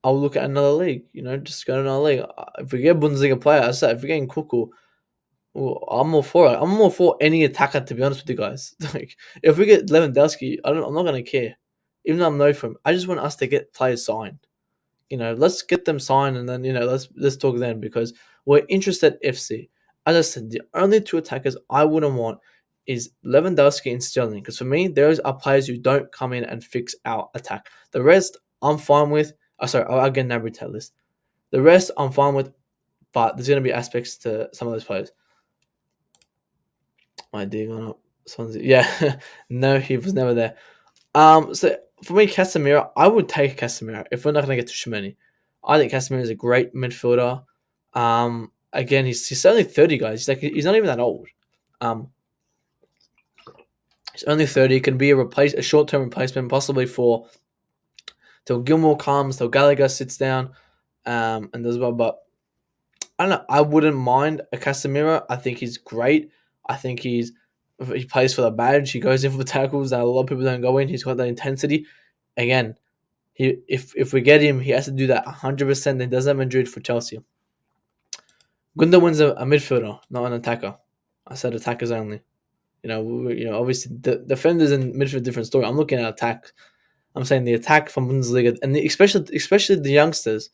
I'll look at another league, just go to another league. If we get Bundesliga player, I said, if we're getting Kuku, I'm all for it. I'm all for any attacker, to be honest with you guys. Like, if we get Lewandowski, I'm not going to care. Even though I'm no for him, I just want us to get players signed. Let's get them signed and then, let's talk then because we're interested FC. As I said, the only 2 attackers I wouldn't want is Lewandowski and Sterling. Because for me, those are players who don't come in and fix our attack. The rest, I'm fine with. I'll get Gnabry to that list. The rest, I'm fine with. But there's going to be aspects to some of those players. My dear gone up. Yeah. No, he was never there. So for me, Casemiro, I would take Casemiro if we're not going to get to Tchouameni. I think Casemiro is a great midfielder. again, he's only 30, guys. He's not even that old. Um, he's only 30. He can be a short term replacement, possibly for till Gilmore comes, till Gallagher sits down, and does well. But I don't know. I wouldn't mind a Casemiro. I think he's great. I think he plays for the badge. He goes in for the tackles that a lot of people don't go in. He's got that intensity. Again, if we get him, he has to do that 100%. He does that Madrid for Chelsea. Gundogan's a midfielder, not an attacker. I said attackers only. Obviously the defenders and midfield different story. I'm looking at attack. I'm saying the attack from Bundesliga, and especially the youngsters.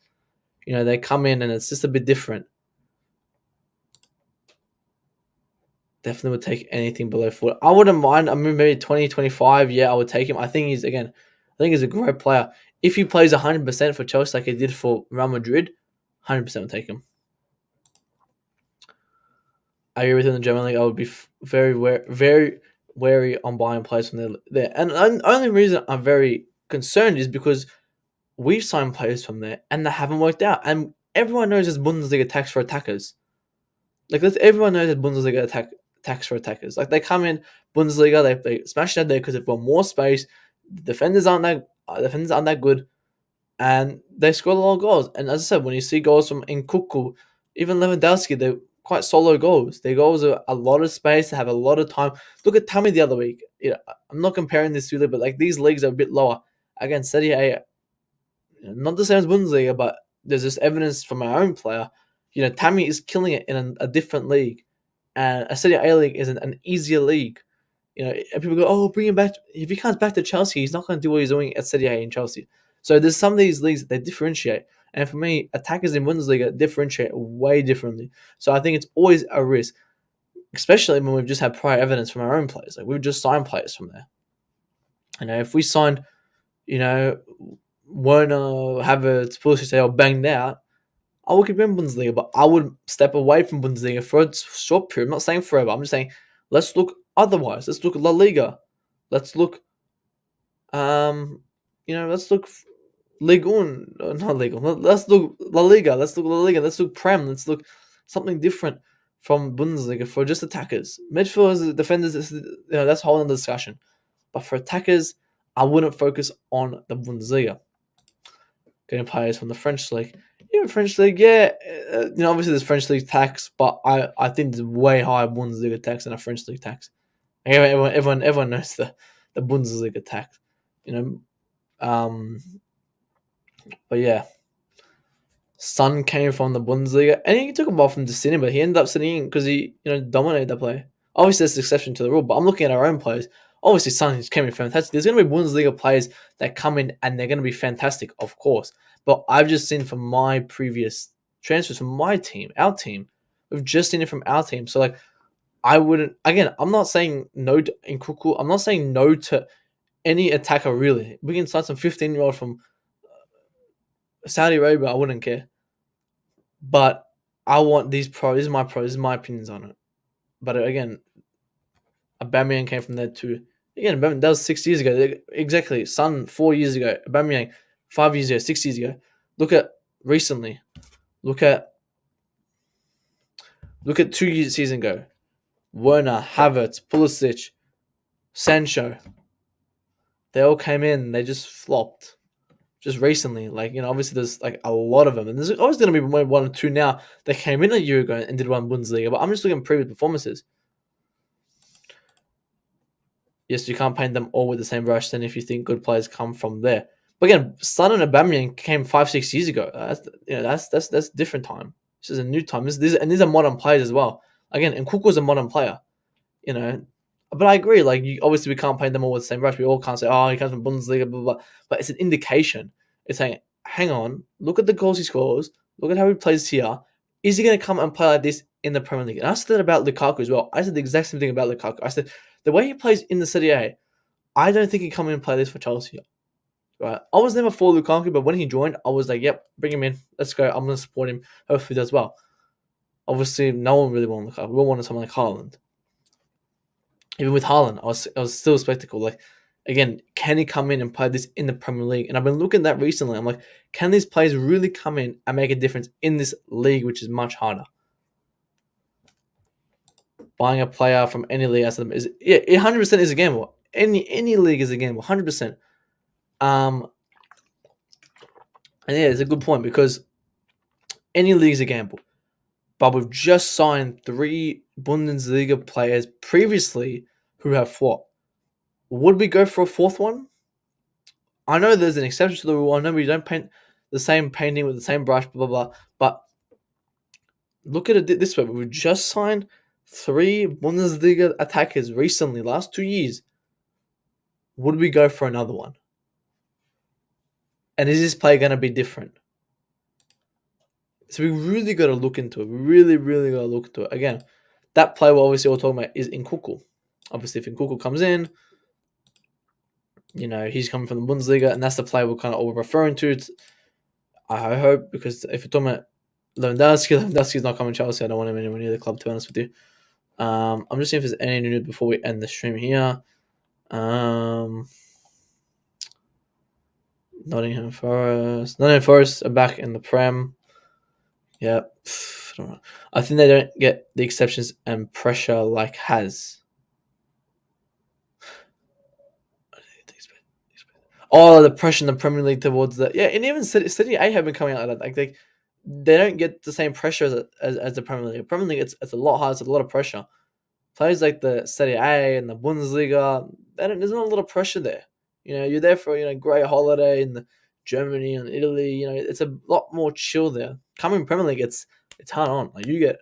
They come in and it's just a bit different. Definitely would take anything below 40. I wouldn't mind. I mean, maybe 20, 25. Yeah, I would take him. I think he's a great player. If he plays 100% for Chelsea like he did for Real Madrid, 100% would take him. I agree with him in the German League. I would be very wary on buying players from there. And the only reason I'm very concerned is because we've signed players from there and they haven't worked out. And everyone knows there's Bundesliga tax for attackers. Everyone knows that Bundesliga tax for attackers. Like, they come in Bundesliga, they smash that there because they've got more space. Defenders aren't that good, and they score a lot of goals. And as I said, when you see goals from Nkunku, even Lewandowski, they're quite solo goals. Their goals are a lot of space. They have a lot of time. Look at Tammy the other week. I'm not comparing this to but like these leagues are a bit lower. Again, Serie A, not the same as Bundesliga, but there's just evidence from our own player. Tammy is killing it in a different league, and a Serie A league is an easier league. And people go, "Oh, bring him back." If he comes back to Chelsea, he's not going to do what he's doing at Serie A in Chelsea. So there's some of these leagues that they differentiate, and for me, attackers in Bundesliga differentiate way differently. So I think it's always a risk, especially when we've just had prior evidence from our own players. Like, we've just signed players from there. If we signed, Werner, Havertz, Pulisic, they all banged out, I would keep in Bundesliga, but I would step away from Bundesliga for a short period. I'm not saying forever. I'm just saying let's look otherwise. Let's look at La Liga. Let's look, let's look Ligue 1, not Ligue 1. Let's look La Liga. Let's look La Liga. Let's look Prem. Let's look something different from Bundesliga for just attackers. Midfielders, defenders, that's a whole other discussion. But for attackers, I wouldn't focus on the Bundesliga. Getting players from the French league. Even French league, yeah. Obviously there's French league tax, but I think there's way higher Bundesliga tax than a French league tax. Everyone knows the Bundesliga tax. But yeah, Son came from the Bundesliga, and he took him off from the city, but he ended up sitting in because he dominated the play. Obviously, there's an exception to the rule, but I'm looking at our own players. Obviously, Son came in fantastic. There's going to be Bundesliga players that come in and they're going to be fantastic, of course. But I've just seen from my previous transfers from my team, our team, we've just seen it from our team. So, I wouldn't. Again, I'm not saying no to Nkunku. I'm not saying no to any attacker, really. We can sign some 15-year-old from Saudi Arabia. I wouldn't care. But I want these pros. This is my opinions on it. But again, Aubameyang came from there too. Again, that was 6 years ago. Exactly. Son 4 years ago. Aubameyang 5 years ago, 6 years ago. Look at recently. Look at 2 seasons ago. Werner, Havertz, Pulisic, Sancho. They all came in. They just flopped. Just recently. Obviously there's a lot of them. And there's always going to be one or two now that came in a year ago and did one Bundesliga. But I'm just looking at previous performances. Yes, you can't paint them all with the same brush then if you think good players come from there. But again, Son and Aubameyang came 5-6 years ago. That's a different time. This is a new time. These are modern players as well. Again, and Nkunku's a modern player. But I agree. Obviously we can't paint them all with the same brush. We all can't say, oh, he comes from Bundesliga, blah, blah, blah. But it's an indication. It's saying, hang on, look at the goals he scores. Look at how he plays here. Is he going to come and play like this in the Premier League? And I said that about Lukaku as well. I said the exact same thing about Lukaku. I said, the way he plays in the Serie A, I don't think he'd come in and play this for Chelsea. Right? I was never for Lukaku, but when he joined, I was like, yep, bring him in. Let's go. I'm going to support him. Hopefully he does well. Obviously, no one really wanted Lukaku. We all wanted someone like Haaland. Even with Haaland, I was still skeptical. Again, can he come in and play this in the Premier League? And I've been looking at that recently. I'm like, can these players really come in and make a difference in this league, which is much harder? buying a player from any league as them is, yeah, it 100% is a gamble. Any league is a gamble, 100%. Um, and yeah, it's a good point because any league is a gamble. But we've just signed three Bundesliga players previously who have flopped. Would we go for a fourth one? I know there's an exception to the rule. I know we don't paint the same painting with the same brush, blah, blah, blah. But look at it this way. We've just signed three Bundesliga attackers recently, last 2 years. Would we go for another one? And is this play going to be different? So we really got to look into it. We really, really got to look into it. Again, that play obviously we're talking about is Nkunku. Obviously, if Nkunku comes in, he's coming from the Bundesliga, and that's the play we're kind of all referring to. I hope, because if you're talking about Lewandowski's not coming to Chelsea. I don't want him anywhere near the club, to be honest with you. I'm just seeing if there's any news before we end the stream here. Nottingham Forest are back in the Prem. Yeah, I don't know. I think they don't get the exceptions and pressure like has. Oh, the pressure in the Premier League towards the and even City A have been coming out like that. Like they don't get the same pressure as the Premier League. Premier League, it's a lot harder. It's a lot of pressure. Players like the Serie A and the Bundesliga, there's not a lot of pressure there. You're there for great holiday in Germany and Italy. It's a lot more chill there. Coming Premier League, it's hard on. Like you get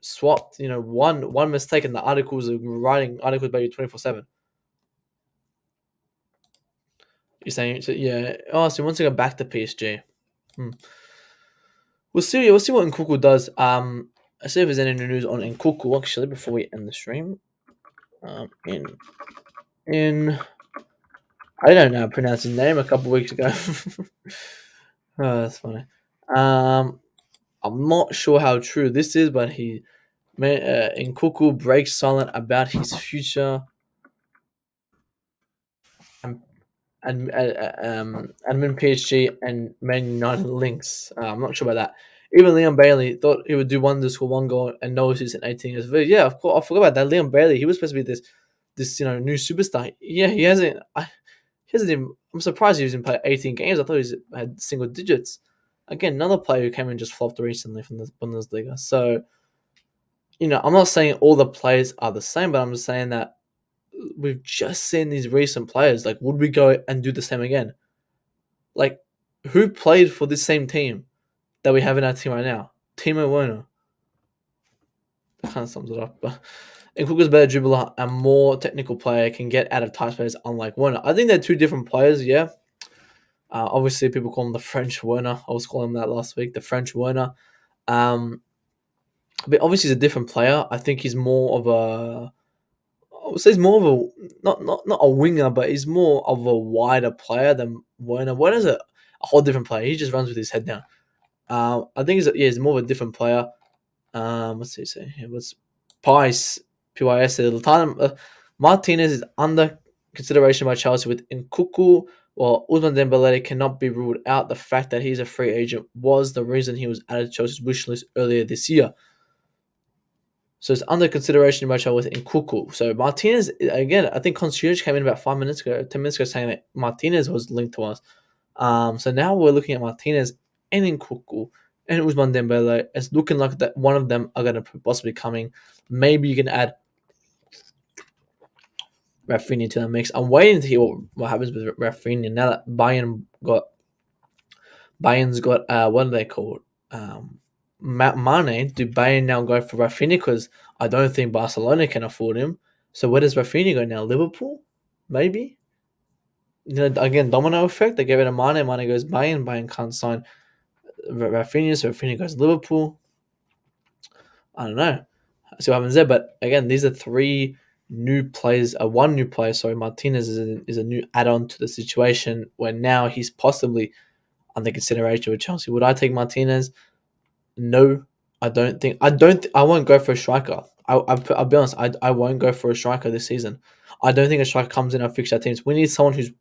swapped. One mistake and the articles are writing articles about you 24/7. You're saying so, yeah. Oh, so he wants to go back to PSG. We'll see. We'll see what Nkunku does. I see if there's any news on Nkunku actually before we end the stream. In I don't know how to pronounce his name a couple weeks ago. Oh, that's funny. I'm not sure how true this is, but Nkunku breaks silent about his future admin PSG and Man United links. I'm not sure about that. Even Leon Bailey thought he would do wonders for one goal and knows he's an 18 years of age. Yeah, of course. I forgot about that. Leon Bailey, he was supposed to be this new superstar. Yeah, he hasn't. He hasn't even. I'm surprised he was in play 18 games. I thought he had single digits. Again, another player who came and just flopped recently from the Bundesliga. So, I'm not saying all the players are the same, but I'm just saying that we've just seen these recent players. Like, would we go and do the same again? Like, who played for this same team that we have in our team right now? Timo Werner. That kind of sums it up. But Nkunku's better dribbler and more technical player, can get out of tight space, unlike Werner. I think they're two different players, yeah. Obviously, people call him the French Werner. I was calling him that last week, the French Werner. But obviously, he's a different player. I think he's more of a. I would say he's more of a not a winger, but he's more of a wider player than Werner. Werner's a whole different player. He just runs with his head down. I think he's more of a different player. What's he say? What's Pice? PYS at the time. Martinez is under consideration by Chelsea with Nkunku, while Ousmane Dembele cannot be ruled out. The fact that he's a free agent was the reason he was added to Chelsea's wish list earlier this year. So it's under consideration by Chelsea with Nkunku. So Martinez, again, I think Concierge came in about 10 minutes ago saying that Martinez was linked to us. So now we're looking at Martinez and Nkunku and Ousmane Dembele. It's looking like that one of them are going to possibly coming. Maybe you can add Rafinha to the mix. I'm waiting to hear what happens with Rafinha now that Bayern's got what are they called? Mane. Do Bayern now go for Rafinha? Because I don't think Barcelona can afford him. So where does Rafinha go now? Liverpool? Maybe? Again, domino effect. They gave it to Mane. Mane goes Bayern. Bayern can't sign Rafinha, so Rafinha goes Liverpool. I don't know. See what happens there. But again, these are three new players. One new player, sorry, Martinez is a new add-on to the situation where now he's possibly under consideration with Chelsea. Would I take Martinez? No, I don't think. I won't go for a striker. I'll be honest. I won't go for a striker this season. I don't think a striker comes in and fixes our teams. We need someone who's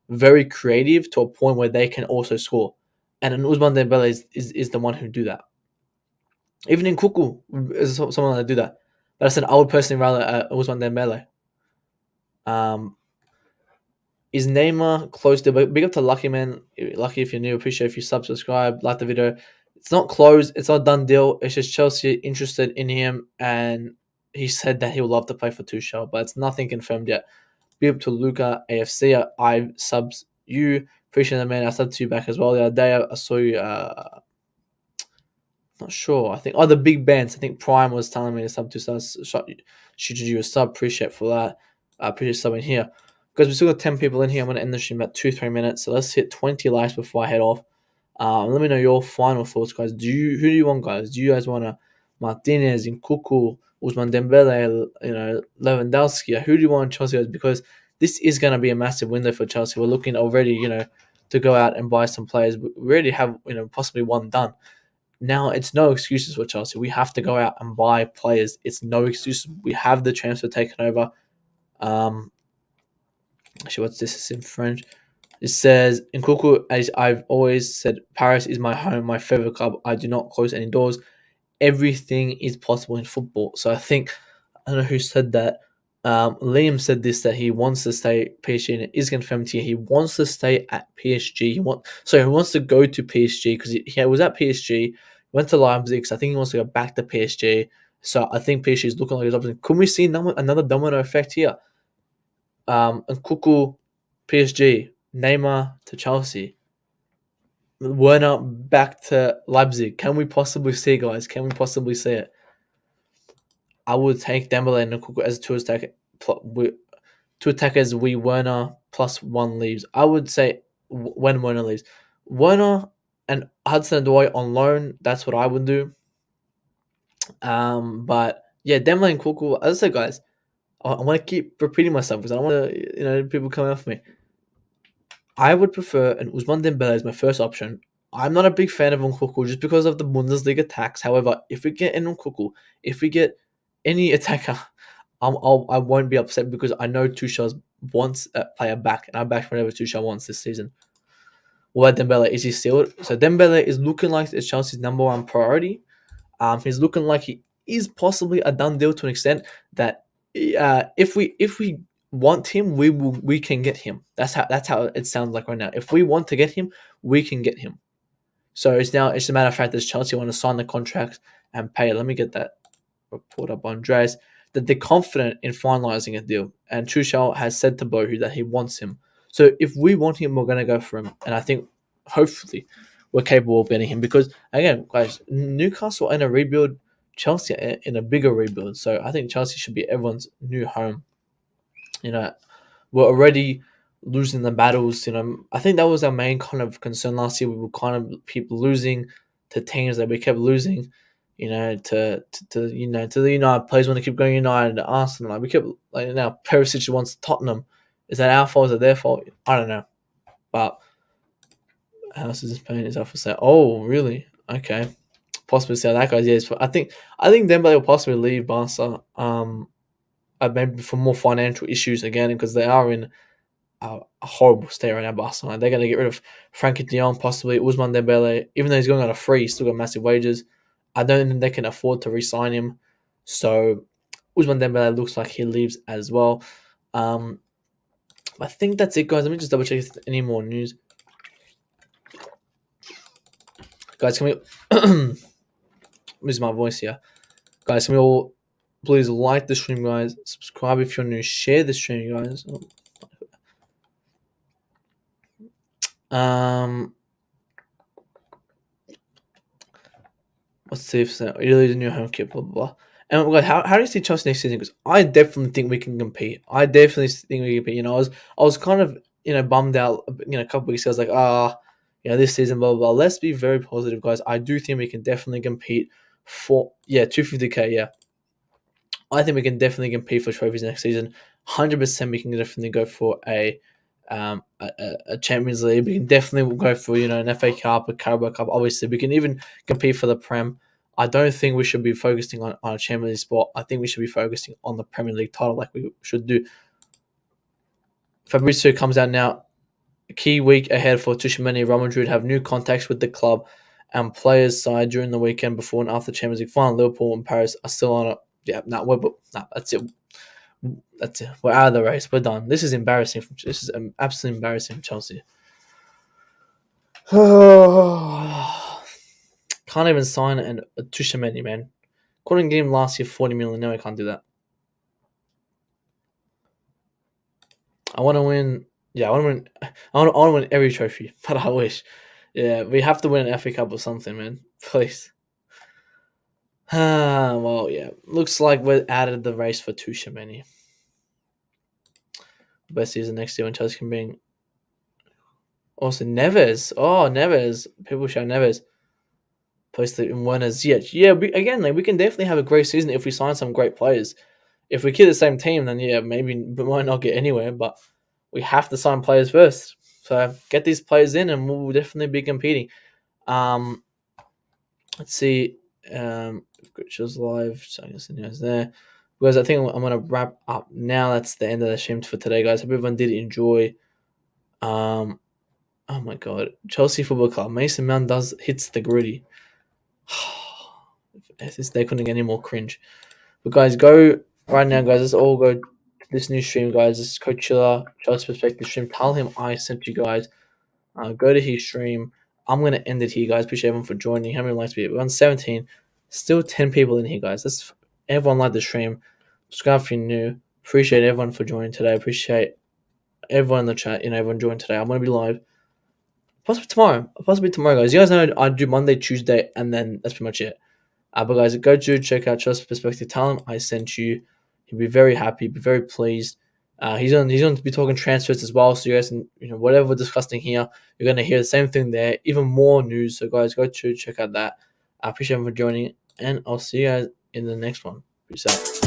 very creative to a point where they can also score. And an Ousmane Dembele is the one who do that. Even Nkunku is someone that do that. But I said I would personally rather Ousmane Dembele. Um, is Neymar close to? Big up to Lucky Man. Lucky if you're new, appreciate if you subscribe, like the video. It's not closed. It's not a done deal. It's just Chelsea interested in him, and he said that he would love to play for Tuchel, but it's nothing confirmed yet. Big up to Luca AFC. I subs you. Appreciate that, man. I subbed to you back as well the other day. I saw you. Not sure. I think the big bands. I think Prime was telling me to sub to subs. Should you a sub? Appreciate for that. I appreciate subbing here. Because we still got 10 people in here. I'm going to end the stream about 2-3 minutes. So let's hit 20 likes before I head off. Let me know your final thoughts, guys. Who do you want, guys? Do you guys want Martinez, Nkuku, Ousmane Dembele, Lewandowski? Who do you want Chelsea, guys? Because this is going to be a massive window for Chelsea. We're looking already, to go out and buy some players. We already have, possibly one done. Now it's no excuses for Chelsea. We have to go out and buy players. It's no excuse. We have the transfer taken over. Actually, what's this? It's in French. It says, in Nkuku, as I've always said, Paris is my home, my favorite club. I do not close any doors. Everything is possible in football. So I think, I don't know who said that. Liam said this, that he wants to stay at PSG, and it is confirmed here. He wants to stay at PSG. He wants to go to PSG because he was at PSG, went to Leipzig. So I think he wants to go back to PSG. So I think PSG is looking like his option. Could we see another domino effect here? Nkuku, PSG, Neymar to Chelsea, Werner back to Leipzig. Can we possibly see, guys? Can we possibly see it? I would take Dembele and Nkuku as two attackers. Werner plus one leaves. I would say when Werner leaves, Werner and Hudson-Odoi on loan. That's what I would do. But yeah, Dembele and Nkuku. As I said, guys, I want to keep repeating myself because I don't want to, people coming after me. I would prefer an Ousmane Dembele as my first option. I'm not a big fan of Nkuku just because of the Bundesliga tax. However, if we get an Nkuku, if we get any attacker, I won't be upset because I know Tuchel wants a player back, and I back whatever Tuchel wants this season. What Dembele, is he sealed? So Dembele is looking like it's Chelsea's number one priority. He's looking like he is possibly a done deal to an extent that if we want him, we can get him. That's how it sounds like right now. If we want to get him, we can get him. So it's a matter of fact that Chelsea want to sign the contract and pay. Let me get that report up on Andreas, that they're confident in finalising a deal. And Tuchel has said to Boehly that he wants him. So if we want him, we're going to go for him. And I think, hopefully, we're capable of getting him. Because, again, guys, Newcastle in a rebuild, Chelsea in a bigger rebuild. So I think Chelsea should be everyone's new home. We're already losing the battles. I think that was our main kind of concern last year. We were kind of keep losing to teams that we kept losing. To the United players want to keep going United, Arsenal. We kept now Perisic wants Tottenham. Is that our fault? Is it their fault? I don't know. But House is Spain is up for sale. Oh, really? Okay. Possibly sell that guy's. Yes, I think Dembele will possibly leave Barca. Maybe for more financial issues again because they are in a horrible state right now. Barcelona. They're going to get rid of Frankie de Jong, possibly Ousmane Dembele. Even though he's going on a free, he's still got massive wages. I don't think they can afford to re-sign him. So Ousmane Dembele looks like he leaves as well. I think that's it, guys. Let me just double check if there's any more news. Guys, can we lose my voice here? Guys, can we all please like the stream, guys? Subscribe if you're new. Share the stream, guys. Let's see if Italy is a new home kit, blah, blah, blah. And guys, how do you see Chelsea next season? Because I definitely think we can compete. I definitely think we can compete. I was kind of, bummed out, a couple weeks ago. I was like, this season, blah, blah, blah. Let's be very positive, guys. I do think we can definitely compete for, 250k, yeah. I think we can definitely compete for trophies next season. 100% we can definitely go for a Champions League. We can definitely go for, an FA Cup, a Carabao Cup. Obviously, we can even compete for the Prem. I don't think we should be focusing on a Champions League spot. I think we should be focusing on the Premier League title like we should do. Fabrizio comes out now. A key week ahead for Tuchel. Real Madrid have new contacts with the club and players' side during the weekend before and after Champions League final. Liverpool and Paris are still on Yeah, that's it. That's it. We're out of the race. We're done. This is embarrassing. This is absolutely embarrassing from Chelsea. Can't even sign a Tuchel, man. Couldn't get him last year 40 million. No, I can't do that. I want to win. Yeah, I want to win. I want to win every trophy, but I wish. Yeah, we have to win an FA Cup or something, man. Please. Well, yeah. Looks like we're out of the race for Tuchel. Best season next year when Chelsea can bring. Also, Neves. Oh, Neves. People show Neves. Posted in winners. Yeah. We can definitely have a great season if we sign some great players. If we keep the same team, then yeah, maybe we might not get anywhere. But we have to sign players first. So get these players in, and we'll definitely be competing. Um, let's see. Jules live. So I guess the news there. Because I think I'm gonna wrap up now. That's the end of the stream for today, guys. Hope everyone did enjoy. Um, oh my god, Chelsea Football Club. Mason Mount hits the gritty. They couldn't get any more cringe. But guys, go right now, guys. Let's all go to this new stream, guys. This is Coach Chiller, Chelsea Perspective stream. Tell him I sent you guys. Go to his stream. I'm gonna end it here, guys. Appreciate everyone for joining. How many likes we? We're on 17. Still 10 people in here, guys. Let's everyone like the stream. Subscribe if you're new. Appreciate everyone for joining today. Appreciate everyone in the chat. Everyone joined today. I'm gonna be live. Possibly tomorrow, guys. You guys know I do Monday, Tuesday, and then that's pretty much it. But guys, go to check out Trust Perspective. Tell him I sent you. He'll be very happy, be very pleased. He's going to be talking transfers as well. So you guys can, whatever we're discussing here, you're going to hear the same thing there. Even more news. So guys, go to check out that. I appreciate everyone for joining, and I'll see you guys in the next one. Peace out.